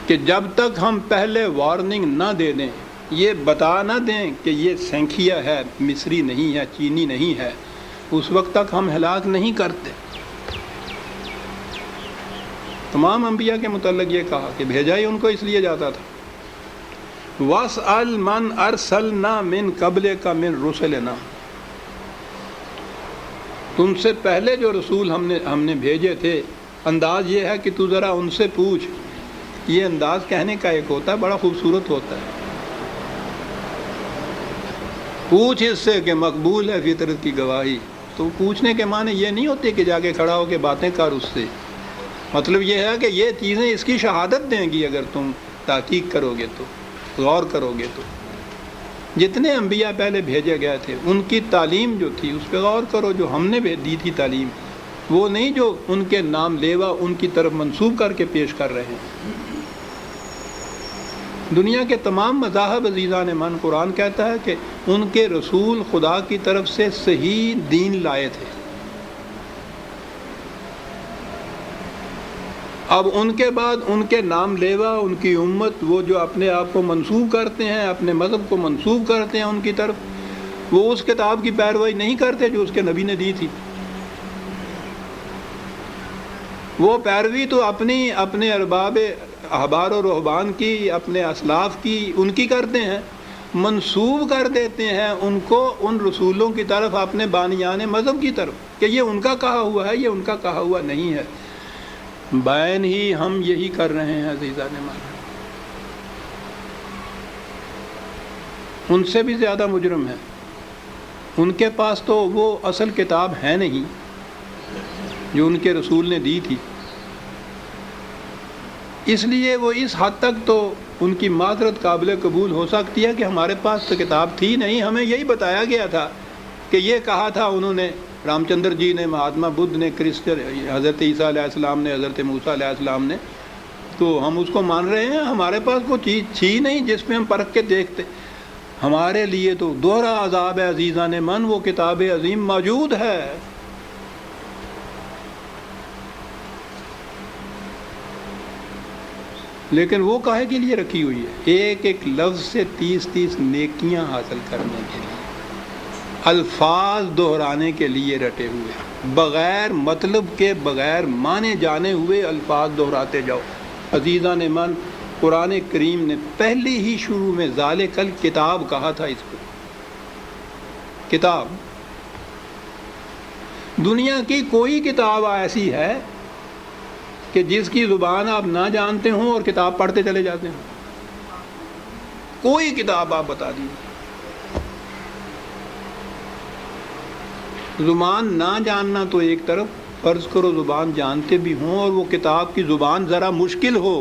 کہ جب تک ہم پہلے وارننگ نہ دے دیں, یہ بتا نہ دیں کہ یہ سینکھیا ہے, مصری نہیں ہے, چینی نہیں ہے, اس وقت تک ہم ہلاک نہیں کرتے. تمام انبیاء کے متعلق یہ کہا کہ بھیجا ہی ان کو اس لیے جاتا تھا. وَاسْأَلْ مَنْ أَرْسَلْنَا مِنْ قَبْلِكَ مِنْ رُسُلِنَا, تم سے پہلے جو رسول ہم نے بھیجے تھے, انداز یہ ہے کہ تو ذرا ان سے پوچھ. یہ انداز کہنے کا ایک ہوتا ہے, بڑا خوبصورت ہوتا ہے. پوچھ اس سے کہ مقبول ہے فطرت کی گواہی. تو پوچھنے کے معنی یہ نہیں ہوتے کہ جا کے کھڑا ہو کے باتیں کر اس سے. مطلب یہ ہے کہ یہ چیزیں اس کی شہادت دیں گی اگر تم تحقیق کرو گے تو، غور کرو گے تو. جتنے انبیاء پہلے بھیجے گئے تھے ان کی تعلیم جو تھی اس پہ غور کرو، جو ہم نے دی تھی تعلیم، وہ نہیں جو ان کے نام لیوا ان کی طرف منسوب کر کے پیش کر رہے ہیں. دنیا کے تمام مذاہب عزیزان من، قرآن کہتا ہے کہ ان کے رسول خدا کی طرف سے صحیح دین لائے تھے. اب ان کے بعد ان کے نام لیوا، ان کی امت، وہ جو اپنے آپ کو منسوب کرتے ہیں، اپنے مذہب کو منسوب کرتے ہیں ان کی طرف، وہ اس کتاب کی پیروی نہیں کرتے جو اس کے نبی نے دی تھی. وہ پیروی تو اپنے ارباب احبار و رہبان کی، اپنے اسلاف کی، ان کی کرتے ہیں، منسوب کر دیتے ہیں ان کو ان رسولوں کی طرف، اپنے بانیان مذہب کی طرف، کہ یہ ان کا کہا ہوا ہے، یہ ان کا کہا ہوا نہیں ہے. بین ہی ہم یہی کر رہے ہیں عزیزان من. ان سے بھی زیادہ مجرم ہیں. ان کے پاس تو وہ اصل کتاب ہے نہیں جو ان کے رسول نے دی تھی، اس لیے وہ اس حد تک تو ان کی معذرت قابل قبول ہو سکتی ہے کہ ہمارے پاس تو کتاب تھی نہیں، ہمیں یہی بتایا گیا تھا کہ یہ کہا تھا انہوں نے، رام چندر جی نے، مہاتما بدھ نے، حضرت عیسیٰ علیہ السلام نے، حضرت موسیٰ علیہ السلام نے، تو ہم اس کو مان رہے ہیں. ہمارے پاس کوئی چیز تھی نہیں جس پہ ہم پرکھ کے دیکھتے. ہمارے لیے تو دوہرا عذاب ہے عزیزان من، وہ کتاب عظیم موجود ہے. لیکن وہ کاہے کے لیے رکھی ہوئی ہے؟ ایک ایک لفظ سے 30 نیکیاں حاصل کرنے کے لیے، الفاظ دہرانے کے لیے رٹے ہوئے، بغیر مطلب کے، بغیر مانے جانے ہوئے الفاظ دہراتے جاؤ. عزیزان من، قرآن کریم نے پہلی ہی شروع میں ذالک الکتاب کہا تھا. اس کو کتاب، دنیا کی کوئی کتاب ایسی ہے کہ جس کی زبان آپ نہ جانتے ہوں اور کتاب پڑھتے چلے جاتے ہیں؟ کوئی کتاب آپ بتا دیجیے. زبان نہ جاننا تو ایک طرف، فرض کرو زبان جانتے بھی ہوں اور وہ کتاب کی زبان ذرا مشکل ہو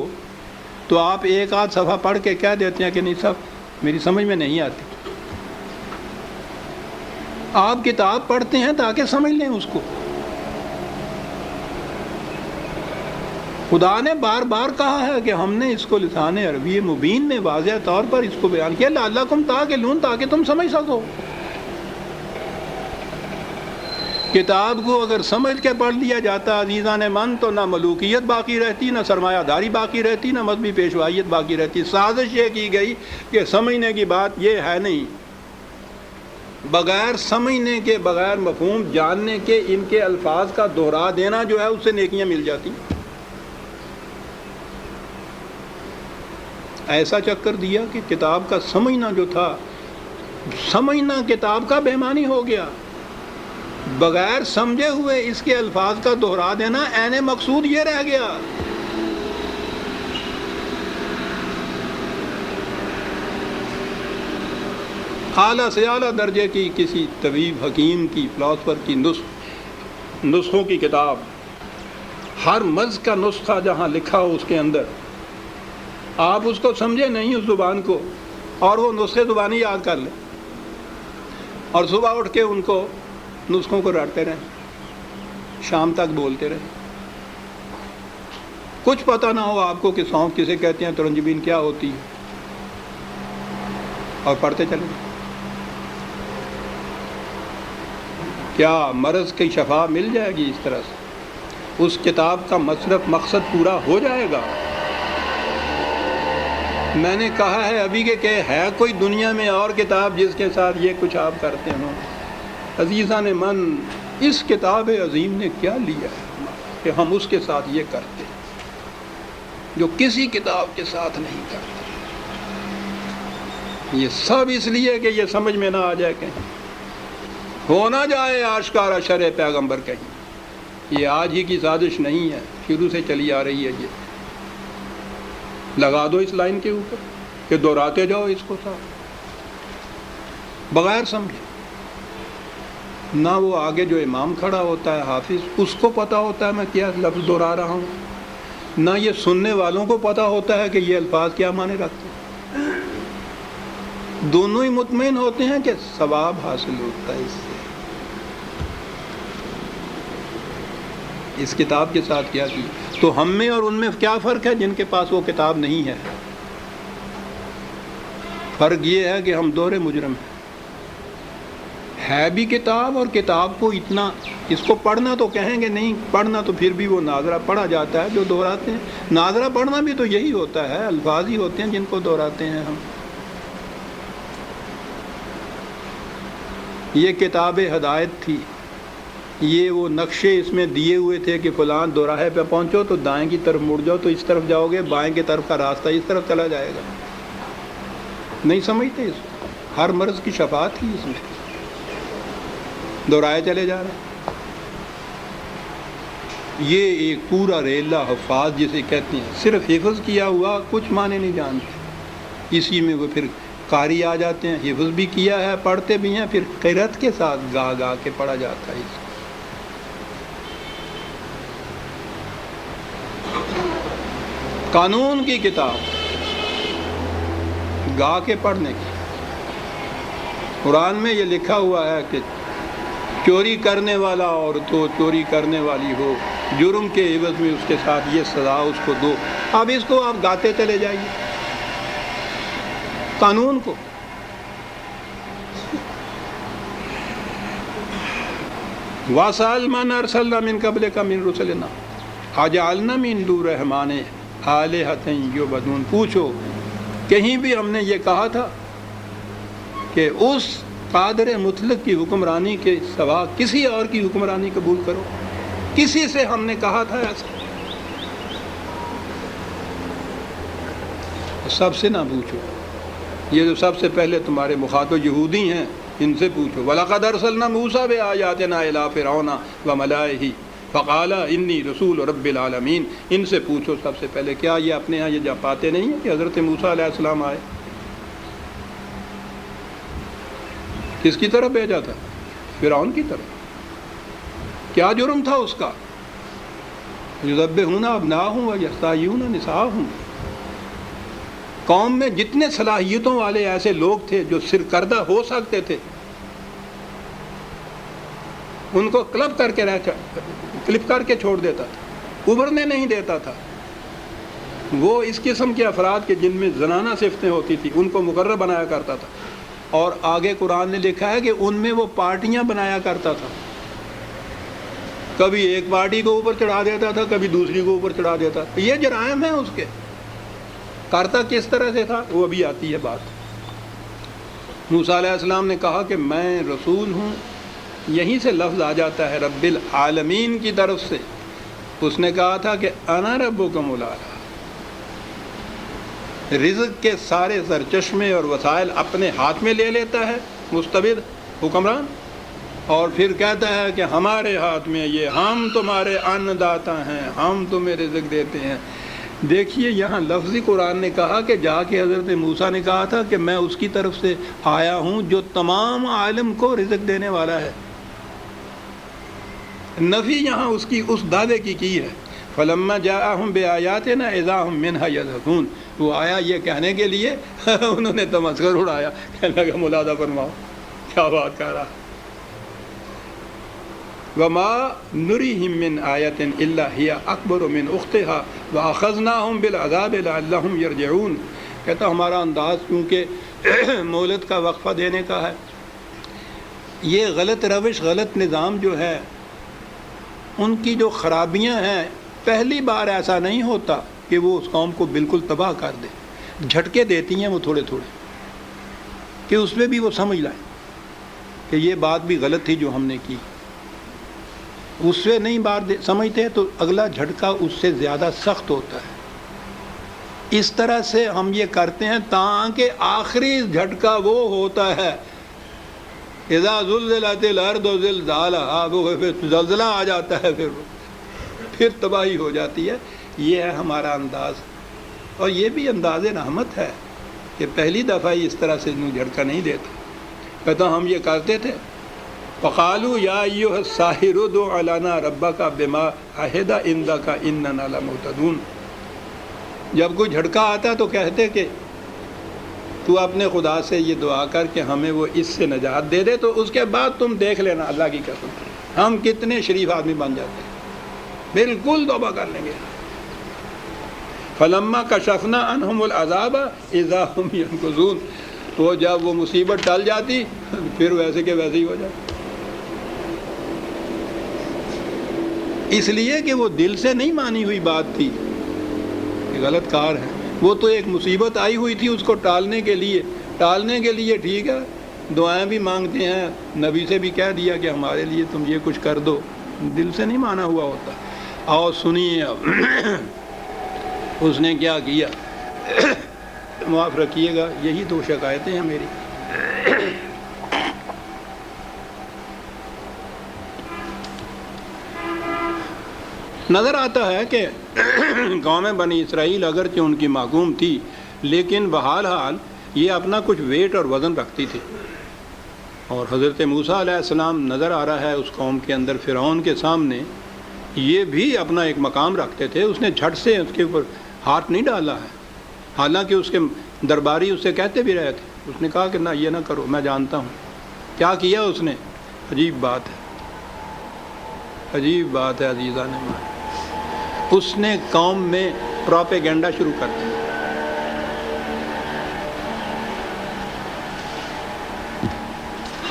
تو آپ ایک آدھ صفحہ پڑھ کے کہہ دیتے ہیں کہ نہیں صاحب میری سمجھ میں نہیں آتی. آپ کتاب پڑھتے ہیں تاکہ سمجھ لیں اس کو. خدا نے بار بار کہا ہے کہ ہم نے اس کو لسان عربی مبین میں واضح طور پر اس کو بیان کیا، لعلکم تعقلون، تاکہ تم سمجھ سکو. کتاب کو اگر سمجھ کے پڑھ لیا جاتا عزیزان من تو نہ ملوکیت باقی رہتی، نہ سرمایہ داری باقی رہتی، نہ مذہبی پیشوائیت باقی رہتی. سازش یہ کی گئی کہ سمجھنے کی بات یہ ہے نہیں، بغیر سمجھنے کے، بغیر مفہوم جاننے کے ان کے الفاظ کا دہرا دینا جو ہے اس سے نیکیاں مل جاتی. ایسا چکر دیا کہ کتاب کا سمجھنا جو تھا، سمجھنا کتاب کا بےمانی ہو گیا. بغیر سمجھے ہوئے اس کے الفاظ کا دہرا دینا عین مقصود یہ رہ گیا. اعلیٰ سے اعلیٰ درجے کی کسی طبیب، حکیم کی، فلاسفر کی نسخوں کی کتاب، ہر مرض کا نسخہ جہاں لکھا ہو اس کے اندر، آپ اس کو سمجھے نہیں اس زبان کو اور وہ نسخے زبانی یاد کر لیں اور صبح اٹھ کے ان کو نسخوں کو رٹتے رہیں، شام تک بولتے رہیں. کچھ پتہ نہ ہو آپ کو کہ سونف کسے کہتے ہیں، ترنجبین کیا ہوتی ہے، اور پڑھتے چلیں. کیا مرض کی شفا مل جائے گی اس طرح سے؟ اس کتاب کا مقصد پورا ہو جائے گا؟ میں نے کہا ہے ابھی کہ ہے کوئی دنیا میں اور کتاب جس کے ساتھ یہ کچھ آپ کرتے ہوں؟ عزیزان من، اس کتاب عظیم نے کیا لیا ہے کہ ہم اس کے ساتھ یہ کرتے جو کسی کتاب کے ساتھ نہیں کرتے؟ یہ سب اس لیے کہ یہ سمجھ میں نہ آ جائے، کہیں ہو نہ جائے آشکارا شرع پیغمبر کہیں. یہ آج ہی کی سازش نہیں ہے، شروع سے چلی آ رہی ہے. یہ لگا دو اس لائن کے اوپر کہ دہراتے جاؤ اس کو. بغیر سمجھے. نہ وہ آگے جو امام کھڑا ہوتا ہے حافظ اس کو پتہ ہوتا ہے میں کیا لفظ دہرا رہا ہوں، نہ یہ سننے والوں کو پتہ ہوتا ہے کہ یہ الفاظ کیا معنی رکھتے ہیں. دونوں ہی مطمئن ہوتے ہیں کہ ثواب حاصل ہوتا ہے اس سے. اس کتاب کے ساتھ کیا کی تو ہم میں اور ان میں کیا فرق ہے جن کے پاس وہ کتاب نہیں ہے؟ فرق یہ ہے کہ ہم دوہرے مجرم ہیں. ہے بھی کتاب اور کتاب کو اتنا اس کو پڑھنا تو کہیں گے نہیں پڑھنا، تو پھر بھی وہ ناظرہ پڑھا جاتا ہے جو دہراتے ہیں. ناظرہ پڑھنا بھی تو یہی ہوتا ہے، الفاظ ہی ہوتے ہیں جن کو دہراتے ہیں ہم. یہ کتاب ہدایت تھی، یہ وہ نقشے اس میں دیے ہوئے تھے کہ فلاں دوراہے پہ پہنچو تو دائیں کی طرف مڑ جاؤ تو اس طرف جاؤ گے، بائیں کی طرف کا راستہ اس طرف چلا جائے گا. نہیں سمجھتے اس کو. ہر مرض کی شفا تھی اس میں، دورائے چلے جا رہے ہیں. یہ ایک پورا ریلا حفاظ جسے کہتے ہیں، صرف حفظ کیا ہوا کچھ معنی نہیں جانتے. اسی میں وہ پھر قاری آ جاتے ہیں، حفظ بھی کیا ہے پڑھتے بھی ہیں، پھر قرأت کے ساتھ گا گا کے پڑھا جاتا ہے. اس قانون کی کتاب گا کے پڑھنے کی. قرآن میں یہ لکھا ہوا ہے کہ چوری کرنے والا اور تو چوری کرنے والی ہو، جرم کے عوض میں اس کے ساتھ یہ سزا اس کو دو. اب اس کو آپ گاتے چلے جائیے قانون کو. وَاسْأَلْ مَنْ أَرْسَلْنَا مِنْ قَبْلِكَ مِنْ رُسُلِنَا أَجَعَلْنَا مِنْ دُونِ الرَّحْمَنِ آلِهَةً يُعْبَدُونَ. پوچھو کہیں بھی ہم نے یہ کہا تھا کہ اس قادر مطلق کی حکمرانی کے سوا کسی اور کی حکمرانی قبول کرو؟ کسی سے ہم نے کہا تھا ایسا؟ سب سے نہ پوچھو. یہ جو سب سے پہلے تمہارے مخاطب یہودی ہیں ان سے پوچھو. وَلَقَدْ أَرْسَلْنَا مُوسَىٰ بِآيَاتِنَا إِلَىٰ فِرْعَوْنَ وَمَلَائِهِ فَقَالَ إِنِّي رَسُولُ رَبِّ الْعَالَمِينَ. ان سے پوچھو سب سے پہلے. کیا یہ اپنے ہاں یہ پاتے نہیں ہیں کہ حضرت موسیٰ علیہ السلام آئے؟ کس کی طرف بھیجا تھا؟ فرعون کی طرف. کیا جرم تھا اس کا؟ یذبحون ابناءہم ویستحیون نساءہم. قوم میں جتنے صلاحیتوں والے ایسے لوگ تھے جو سرکردہ ہو سکتے تھے ان کو کلپ کر کے چھوڑ دیتا تھا، ابھرنے نہیں دیتا تھا. وہ اس قسم کے افراد کے جن میں زنانہ صفتیں ہوتی تھی ان کو مقرر بنایا کرتا تھا. اور آگے قرآن نے لکھا ہے کہ ان میں وہ پارٹیاں بنایا کرتا تھا. کبھی ایک پارٹی کو اوپر چڑھا دیتا تھا، کبھی دوسری کو اوپر چڑھا دیتا تھا. یہ جرائم ہیں اس کے. کرتا کس طرح سے تھا وہ ابھی آتی ہے بات. موسیٰ علیہ السلام نے کہا کہ میں رسول ہوں، یہیں سے لفظ آ جاتا ہے رب العالمین کی طرف سے. اس نے کہا تھا کہ انا ربکم الاعلی. رزق کے سارے سرچشمے اور وسائل اپنے ہاتھ میں لے لیتا ہے مستبد حکمران، اور پھر کہتا ہے کہ ہمارے ہاتھ میں یہ، ہم تمہارے ان داتا ہیں، ہم تمہیں رزق دیتے ہیں. دیکھیے یہاں لفظی قرآن نے کہا کہ جا کے حضرت موسیٰ نے کہا تھا کہ میں اس کی طرف سے آیا ہوں جو تمام عالم کو رزق دینے والا ہے. نفی یہاں اس کی اس دعوے کی ہے. فلما جاءہم بآیاتنا اذا ہم منہا یضحکون. وہ آیا یہ کہنے کے لیے انہوں نے تمسخر اڑایا، کہنے لگا ملاحظہ فرماؤ کیا بات کر رہا. وَمَا نُرِيهِم مِّنْ آيَةٍ إِلَّا هِيَ أَكْبَرُ مِنْ أُخْتِهَا وَأَخَذْنَاهُمْ بِالْعَذَابِ لَعَلَّهُمْ يَرْجِعُونَ. کہتا ہمارا انداز کیونکہ مولد کا وقفہ دینے کا ہے. یہ غلط روش، غلط نظام جو ہے، ان کی جو خرابیاں ہیں، پہلی بار ایسا نہیں ہوتا کہ وہ اس قوم کو بالکل تباہ کر دے. جھٹکے دیتی ہیں وہ تھوڑے تھوڑے کہ اس میں بھی وہ سمجھ لائیں کہ یہ بات بھی غلط تھی جو ہم نے کی. اس سے نہیں بات سمجھتے تو اگلا جھٹکا اس سے زیادہ سخت ہوتا ہے. اس طرح سے ہم یہ کرتے ہیں تاکہ آخری جھٹکا وہ ہوتا ہے اذا زلزلت الارض زلزالہا، وہ زلزلہ آ جاتا ہے، پھر تباہی ہو جاتی ہے. یہ ہے ہمارا انداز، اور یہ بھی انداز رحمت ہے کہ پہلی دفعہ ہی اس طرح سے جھٹکا نہیں دیتا. کہتا ہم یہ کرتے تھے. فقالوا یا ایھا الساحر ادع لنا ربک بما عہد عندک اننا لمہتدون. جب کوئی جھٹکا آتا تو کہتے کہ تو اپنے خدا سے یہ دعا کر کہ ہمیں وہ اس سے نجات دے دے، تو اس کے بعد تم دیکھ لینا اللہ کی قسم ہم کتنے شریف آدمی بن جاتے ہیں، بالکل توبہ کر لیں گے. فلما کشفنا عنہم العذاب اذا ہم ینکثون. تو جب وہ مصیبت ٹل جاتی پھر ویسے کہ ویسے ہی ہو جاتی. اس لیے کہ وہ دل سے نہیں مانی ہوئی بات تھی، غلط کار ہے. وہ تو ایک مصیبت آئی ہوئی تھی، اس کو ٹالنے کے لیے ٹھیک ہے دعائیں بھی مانگتے ہیں، نبی سے بھی کہہ دیا کہ ہمارے لیے تم یہ کچھ کر دو، دل سے نہیں مانا ہوا ہوتا. اور سنیے اب اس نے کیا کیا، معاف رکھیے گا یہی 2 شکایتیں ہیں میری. نظر آتا ہے کہ قوم بنی اسرائیل اگرچہ ان کی محکوم تھی لیکن بحال حال یہ اپنا کچھ ویٹ اور وزن رکھتی تھی. اور حضرت موسیٰ علیہ السلام نظر آ رہا ہے اس قوم کے اندر فرعون کے سامنے یہ بھی اپنا ایک مقام رکھتے تھے. اس نے جھٹ سے اس کے اوپر ہاتھ نہیں ڈالا ہے، حالانکہ اس کے درباری اس سے کہتے بھی رہے تھے. اس نے کہا کہ نہ یہ نہ کرو، میں جانتا ہوں. کیا کیا اس نے؟ عجیب بات ہے عزیزان مان. اس نے قوم میں پروپیگنڈا شروع کر دیا.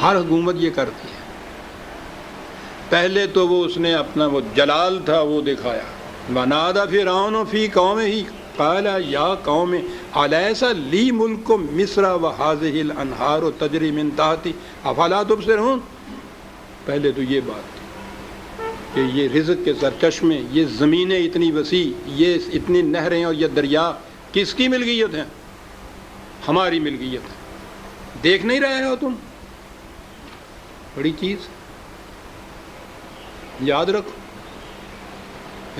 ہر حکومت یہ کرتی ہے. پہلے تو وہ اس نے اپنا وہ جلال تھا وہ دکھایا. وَنَادَى فِرْعَوْنُ فِي قَوْمِهِ قَالَ يَا قَوْمِ أَلَيْسَ لِي مُلْكُ مِصْرَ وَهَٰذِهِ الْأَنْهَارُ تَجْرِي مِن تَحْتِي أَفَلَا تُبْصِرُونَ. پہلے تو یہ بات کہ یہ رزق کے سرچشمے، یہ زمینیں اتنی وسیع، یہ اتنی نہریں اور یہ دریا کس کی ملکیت ہیں؟ ہماری ملکیت ہے. دیکھ نہیں رہے ہو تم؟ بڑی چیز یاد رکھو.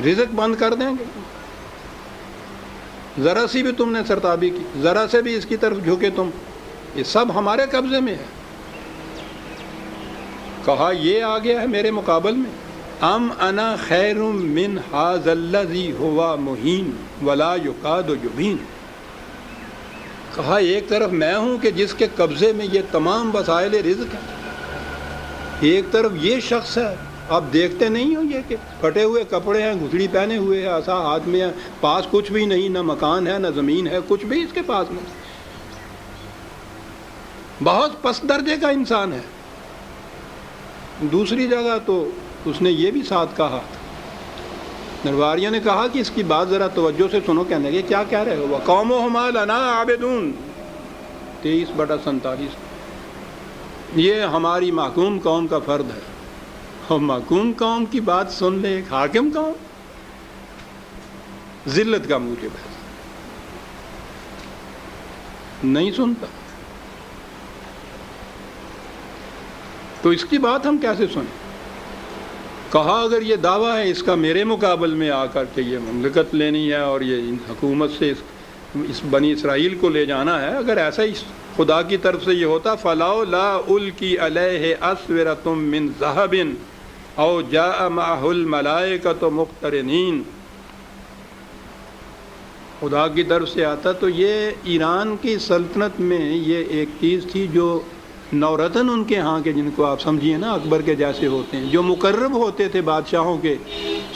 رزق بند کر دیں گے، ذرا سی بھی تم نے سرتابی کی، ذرا سے بھی اس کی طرف جھکے تم، یہ سب ہمارے قبضے میں ہے. کہا یہ آ گیا ہے میرے مقابل میں. ام انا خیر من ھذا الذی ھو مہین ولا یکاد یبین. کہا ایک طرف میں ہوں کہ جس کے قبضے میں یہ تمام وسائل رزق ہیں، ایک طرف یہ شخص ہے آپ دیکھتے نہیں ہو یہ کہ پھٹے ہوئے کپڑے ہیں، گھسڑی پہنے ہوئے ہیں، عصا ہاتھ میں ہے، پاس کچھ بھی نہیں، نہ مکان ہے نہ زمین ہے، کچھ بھی اس کے پاس نہیں. بہت پست درجے کا انسان ہے. دوسری جگہ تو اس نے یہ بھی ساتھ کہا، درباریوں نے کہا کہ اس کی بات ذرا توجہ سے سنو. کہنے لگے کیا کہہ رہے ہو؟ وَقَوْمُهُمَا لَنَا عَابِدُونَ 23/47. یہ ہماری محکوم قوم کا فرد ہے. اور محکوم قوم کی بات سن لے ایک حاکم قوم، ذلت کا موجب ہے. نہیں سنتا تو اس کی بات ہم کیسے سنیں؟ کہا اگر یہ دعویٰ ہے اس کا میرے مقابل میں آ کر کے یہ مملکت لینی ہے اور یہ حکومت سے اس بنی اسرائیل کو لے جانا ہے، اگر ایسا ہی خدا کی طرف سے یہ ہوتا فَلَوْلَا أُلْقِيَ عَلَيْهِ أَسْوِرَةٌ مِّن ذَهَبٍ أَوْ جَاءَ مَعَهُ الْمَلَائِكَةُ مُقْتَرِنِينَ. خدا کی طرف سے آتا تو یہ ایران کی سلطنت میں یہ ایک چیز تھی جو نورتن ان کے ہاں کے، جن کو آپ سمجھیے نا اکبر کے جیسے ہوتے ہیں، جو مقرب ہوتے تھے بادشاہوں کے،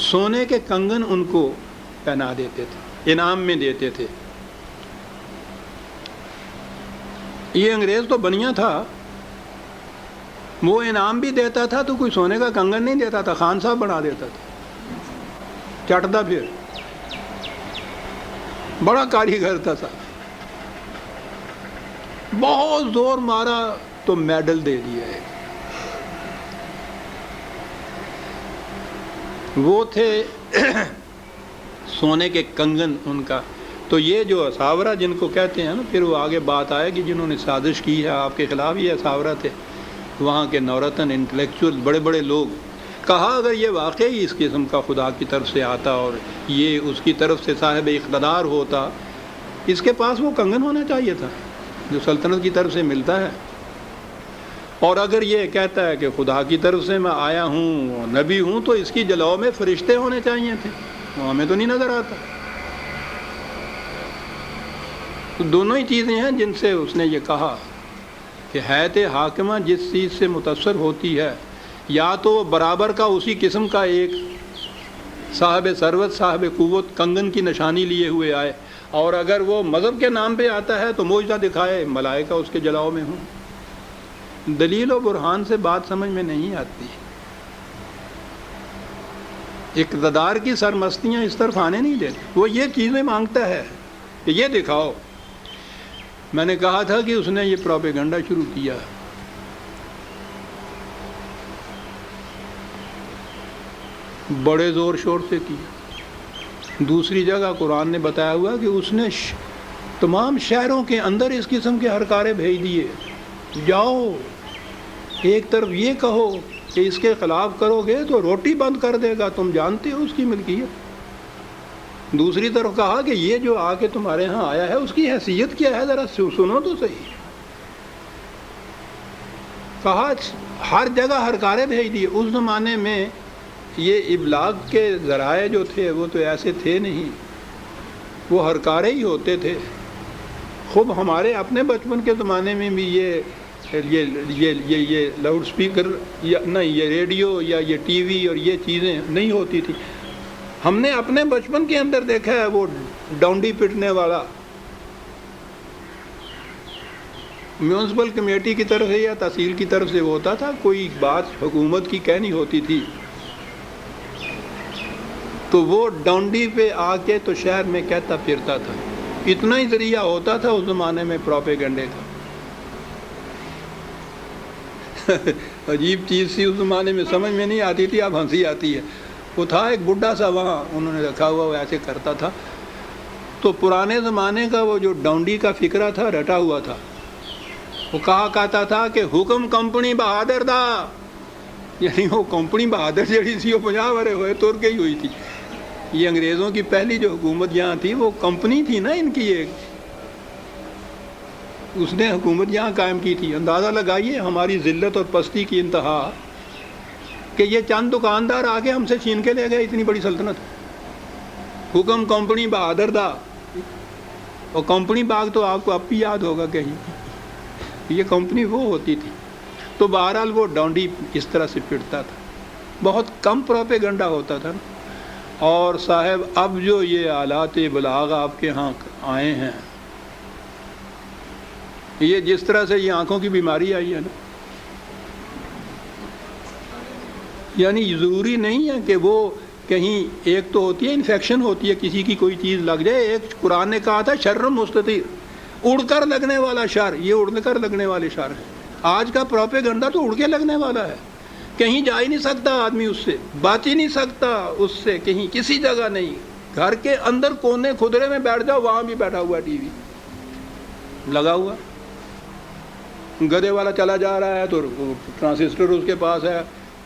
سونے کے کنگن ان کو پہنا دیتے تھے، انعام میں دیتے تھے. یہ انگریز تو بنیا تھا، وہ انعام بھی دیتا تھا تو کوئی سونے کا کنگن نہیں دیتا تھا، خان صاحب بنا دیتا تھا، چٹتا پھر بڑا کاریگر تھا صاحب. بہت زور مارا تو میڈل دے دیا ہے. وہ تھے سونے کے کنگن ان کا. تو یہ جو اساورہ جن کو کہتے ہیں نا، پھر وہ آگے بات آئے گی جنہوں نے سازش کی ہے آپ کے خلاف، یہ اساورہ تھے وہاں کے نورتن انٹلیکچوئل بڑے بڑے لوگ. کہا اگر یہ واقعی اس قسم کا خدا کی طرف سے آتا اور یہ اس کی طرف سے صاحب اقتدار ہوتا، اس کے پاس وہ کنگن ہونا چاہیے تھا جو سلطنت کی طرف سے ملتا ہے. اور اگر یہ کہتا ہے کہ خدا کی طرف سے میں آیا ہوں نبی ہوں تو اس کی جلو میں فرشتے ہونے چاہیے تھے، وہ ہمیں تو نہیں نظر آتا۔ تو دونوں ہی چیزیں ہیں جن سے اس نے یہ کہا کہ حیات حاکمہ جس چیز سے متاثر ہوتی ہے یا تو وہ برابر کا اسی قسم کا ایک صاحب ثروت صاحب قوت کنگن کی نشانی لیے ہوئے آئے، اور اگر وہ مذہب کے نام پہ آتا ہے تو معجزہ دکھائے ملائکہ اس کے جلاؤ میں ہوں۔ دلیل و برہان سے بات سمجھ میں نہیں آتی، اقتدار کی سرمستیاں اس طرف آنے نہیں دیتی۔ وہ یہ چیزیں مانگتا ہے کہ یہ دکھاؤ۔ میں نے کہا تھا کہ اس نے یہ پروپیگنڈا شروع کیا، بڑے زور شور سے کیا۔ دوسری جگہ قرآن نے بتایا ہوا کہ اس نے تمام شہروں کے اندر اس قسم کے ہرکارے بھیج دیے، جاؤ ایک طرف یہ کہو کہ اس کے خلاف کرو گے تو روٹی بند کر دے گا، تم جانتے ہو اس کی ملکیت۔ دوسری طرف کہا کہ یہ جو آ کے تمہارے ہاں آیا ہے اس کی حیثیت کیا ہے، ذرا سنو تو صحیح۔ کہا ہر جگہ ہرکارے بھیج دیے۔ اس زمانے میں یہ ابلاغ کے ذرائع جو تھے وہ تو ایسے تھے نہیں، وہ ہرکارے ہی ہوتے تھے۔ خوب ہمارے اپنے بچپن کے زمانے میں بھی یہ لاؤڈ سپیکر یا نہیں، یہ ریڈیو یا یہ ٹی وی اور یہ چیزیں نہیں ہوتی تھی۔ ہم نے اپنے بچپن کے اندر دیکھا ہے وہ ڈونڈی پٹنے والا میونسپل کمیٹی کی طرف سے یا تحصیل کی طرف سے ہوتا تھا، کوئی بات حکومت کی کہنی ہوتی تھی تو وہ ڈونڈی پہ آ کے تو شہر میں کہتا پھرتا تھا۔ اتنا ہی ذریعہ ہوتا تھا اس زمانے میں پروپیگنڈے کا۔ عجیب چیز سی اس زمانے میں، سمجھ میں نہیں آتی تھی، اب ہنسی آتی ہے۔ وہ تھا ایک بڈھا سا وہاں انہوں نے رکھا ہوا، وہ ایسے کرتا تھا۔ تو پرانے زمانے کا وہ جو ڈونڈی کا فکرہ تھا رٹا ہوا تھا، وہ کہا کہتا تھا کہ حکم کمپنی بہادر دا، یعنی وہ کمپنی بہادر جڑی سی وہ 50 برے ہوئے تر گئی ہوئی تھی۔ یہ انگریزوں کی پہلی جو حکومت یہاں تھی وہ کمپنی تھی نا ان کی، ایک اس نے حکومت یہاں قائم کی تھی۔ اندازہ لگائیے ہماری ذلت اور پستی کی انتہا کہ یہ چند دکاندار آگے ہم سے چھین کے لے گئے اتنی بڑی سلطنت۔ حکم کمپنی بہادر دا، اور کمپنی باغ تو آپ کو اب بھی یاد ہوگا کہیں، یہ کمپنی وہ ہوتی تھی۔ تو بہرحال وہ ڈونڈی اس طرح سے پھرتا تھا، بہت کم پروپیگنڈا ہوتا تھا نا۔ اور صاحب اب جو یہ آلات ابلاغ آپ کے ہاں آئے ہیں، یہ جس طرح سے یہ آنکھوں کی بیماری آئی ہے نا، یعنی ضروری نہیں ہے کہ وہ کہیں، ایک تو ہوتی ہے انفیکشن ہوتی ہے کسی کی کوئی چیز لگ جائے، ایک قرآن نے کہا تھا شر مستطیر، اڑ کر لگنے والا شر، یہ اڑ کر لگنے والے شر ہیں۔ آج کا پروپیگنڈا تو اڑ کے لگنے والا ہے، کہیں جا ہی نہیں سکتا آدمی، اس سے بات ہی نہیں سکتا، اس سے کہیں کسی جگہ نہیں۔ گھر کے اندر کونے کھدرے میں بیٹھ جاؤ، وہاں بھی بیٹھا ہوا ٹی وی لگا ہوا، گدے والا چلا جا رہا ہے تو ٹرانسسٹر اس کے پاس ہے،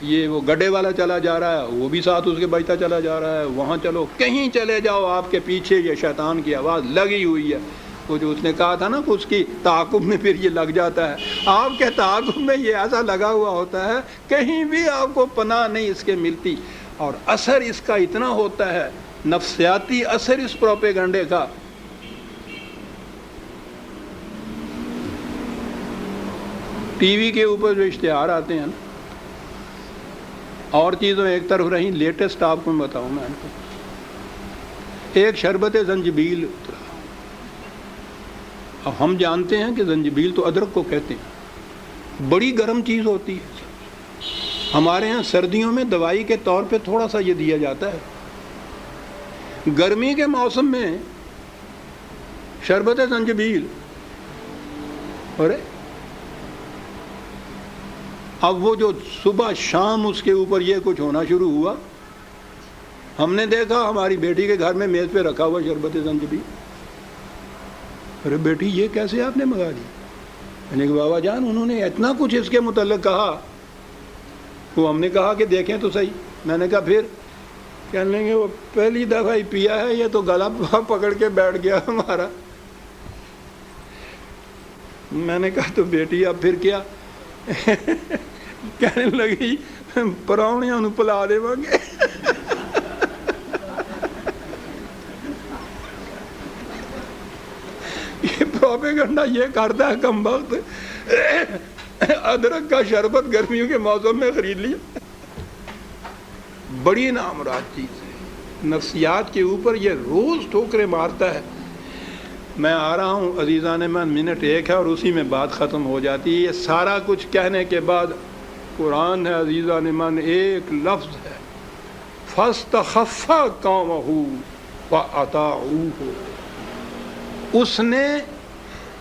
یہ وہ گڈے والا چلا جا رہا ہے وہ بھی ساتھ اس کے بجتا چلا جا رہا ہے، وہاں چلو کہیں چلے جاؤ آپ کے پیچھے یہ شیطان کی آواز لگی ہوئی ہے۔ وہ جو اس نے کہا تھا نا اس کی تعاقب میں پھر یہ لگ جاتا ہے، آپ کے تعاقب میں یہ ایسا لگا ہوا ہوتا ہے کہیں بھی آپ کو پناہ نہیں اس کے ملتی۔ اور اثر اس کا اتنا ہوتا ہے، نفسیاتی اثر اس پروپیگنڈے کا، ٹی وی کے اوپر جو اشتہار آتے ہیں نا، اور چیزوں ایک طرف رہیں، لیٹسٹ آپ کو بتاؤں میں، ایک شربت زنجبیل اترا۔ اب ہم جانتے ہیں کہ زنجبیل تو ادرک کو کہتے ہیں، بڑی گرم چیز ہوتی ہے، ہمارے ہاں سردیوں میں دوائی کے طور پہ تھوڑا سا یہ دیا جاتا ہے، گرمی کے موسم میں شربت زنجبیل، اور اب وہ جو صبح شام اس کے اوپر یہ کچھ ہونا شروع ہوا، ہم نے دیکھا ہماری بیٹی کے گھر میں میز پہ رکھا ہوا شربت زنجبیل۔ ارے بیٹی یہ کیسے آپ نے منگا دی؟ میں نے کہا بابا جان انہوں نے اتنا کچھ اس کے متعلق کہا، وہ ہم نے کہا کہ دیکھیں تو صحیح۔ میں نے کہا پھر کہنے لیں گے وہ پہلی دفعہ ہی پیا ہے، یہ تو گلا پکڑ کے بیٹھ گیا ہمارا۔ میں نے کہا تو بیٹی اب پھر کیا؟ کہنے لگی پراؤنیاں نوں پلا دے گے. یہ پروپیگنڈا یہ کرتا ہے کم وقت. ادرک کا شربت گرمیوں کے موسم میں خرید لیا. بڑی نامراد چیز ہے. نفسیات کے اوپر یہ روز ٹھوکریں مارتا ہے. میں آ رہا ہوں عزیزان من، منٹ ایک ہے اور اسی میں بات ختم ہو جاتی ہے. یہ سارا کچھ کہنے کے بعد قرآن ہے عزیزان من، ایک لفظ ہے فَاسْتَخَفَّ قَوْمَهُ فَأَطَاعُوهُ. اس نے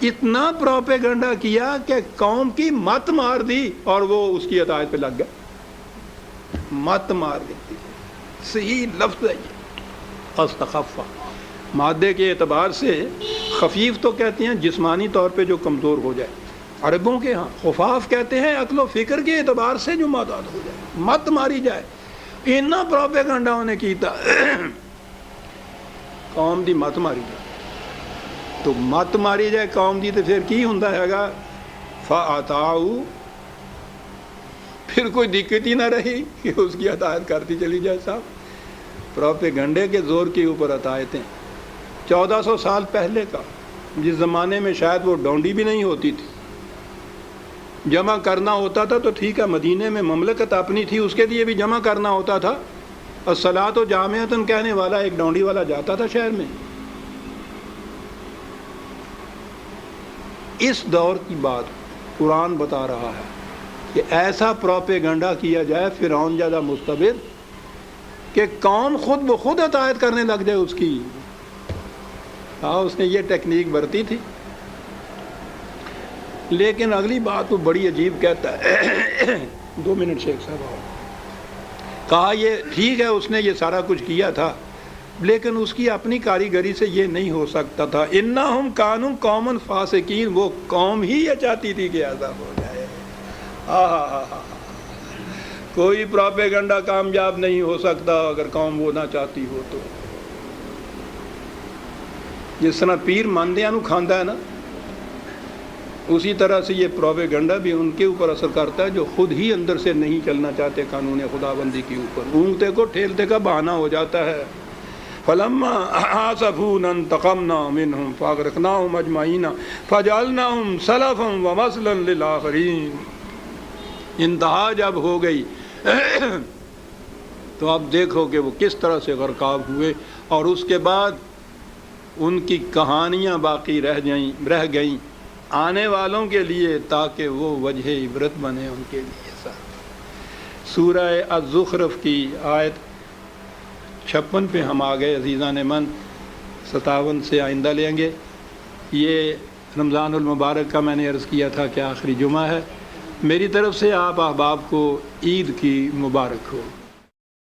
اتنا پروپیگنڈا کیا کہ قوم کی مت مار دی اور وہ اس کی اطاعت پہ لگ گئے. مت مار دیتی. صحیح لفظ ہے یہ فَاسْتَخَفَّ. مادے کے اعتبار سے خفیف تو کہتے ہیں جسمانی طور پہ جو کمزور ہو جائے. عربوں کے ہاں خفاف کہتے ہیں عقل و فکر کے اعتبار سے جو معتاد ہو جائے، مت ماری جائے. اتنا پروپیگنڈا انہیں کیتا قوم دی مت ماری جائے. تو مت ماری جائے قوم دی تو پھر کی ہوندا ہے گا فَأَطَاعُوا. پھر کوئی دقت ہی نہ رہی کہ اس کی اطاعت کرتی چلی جائے. صاحب پروپیگنڈے کے زور کے اوپر اطاعتیں. 1400 سال پہلے کا، جس زمانے میں شاید وہ ڈونڈی بھی نہیں ہوتی تھی، جمع کرنا ہوتا تھا تو ٹھیک ہے، مدینے میں مملکت اپنی تھی، اس کے لیے بھی جمع کرنا ہوتا تھا. الصلاۃ جامعۃ کہنے والا ایک ڈونڈی والا جاتا تھا شہر میں. اس دور کی بات قرآن بتا رہا ہے کہ ایسا پروپیگنڈا کیا جائے فرعون جیسا مستبد کہ قوم خود بخود اطاعت کرنے لگ جائے اس کی. ہاں اس نے یہ ٹیکنیک برتی تھی. لیکن اگلی بات وہ بڑی عجیب کہتا ہے 2 منٹ شیخ صاحب. کہا یہ ٹھیک ہے اس نے یہ سارا کچھ کیا تھا لیکن اس کی اپنی کاریگری سے یہ نہیں ہو سکتا تھا. انہم کانوا قوما فاسقین. وہ قوم ہی یہ چاہتی تھی کہ عذاب ہو جائے. کوئی پروپیگنڈا کامیاب نہیں ہو سکتا اگر قوم وہ نہ چاہتی ہو تو. جس طرح پیر ماندیاں نو کھاندا ہے نا، اسی طرح سے یہ پروپیگنڈا بھی ان کے اوپر اثر کرتا ہے جو خود ہی اندر سے نہیں چلنا چاہتے قانون خدا بندی کے اوپر. اونگتے کو ٹھیلتے کا بہانہ ہو جاتا ہے. فَلَمَّا آسَفُونَا انتَقَمْنَا مِنْهُمْ فَأَغْرَقْنَاهُمْ أَجْمَعِينَ فَجَعَلْنَاهُمْ سَلَفًا وَمَثَلًا لِلْآخِرِينَ. انتہا جب ہو گئی تو اب دیکھو کہ وہ کس طرح سے غرقاب ہوئے اور اس کے بعد ان کی کہانیاں باقی رہ گئیں آنے والوں کے لیے تاکہ وہ وجہ عبرت بنے ان کے لیے. سورہ الزخرف کی آیت 56 پہ ہم آ گئے عزیزان من. 57 سے آئندہ لیں گے. یہ رمضان المبارک کا میں نے عرض کیا تھا کہ آخری جمعہ ہے. میری طرف سے آپ احباب کو عید کی مبارک ہو.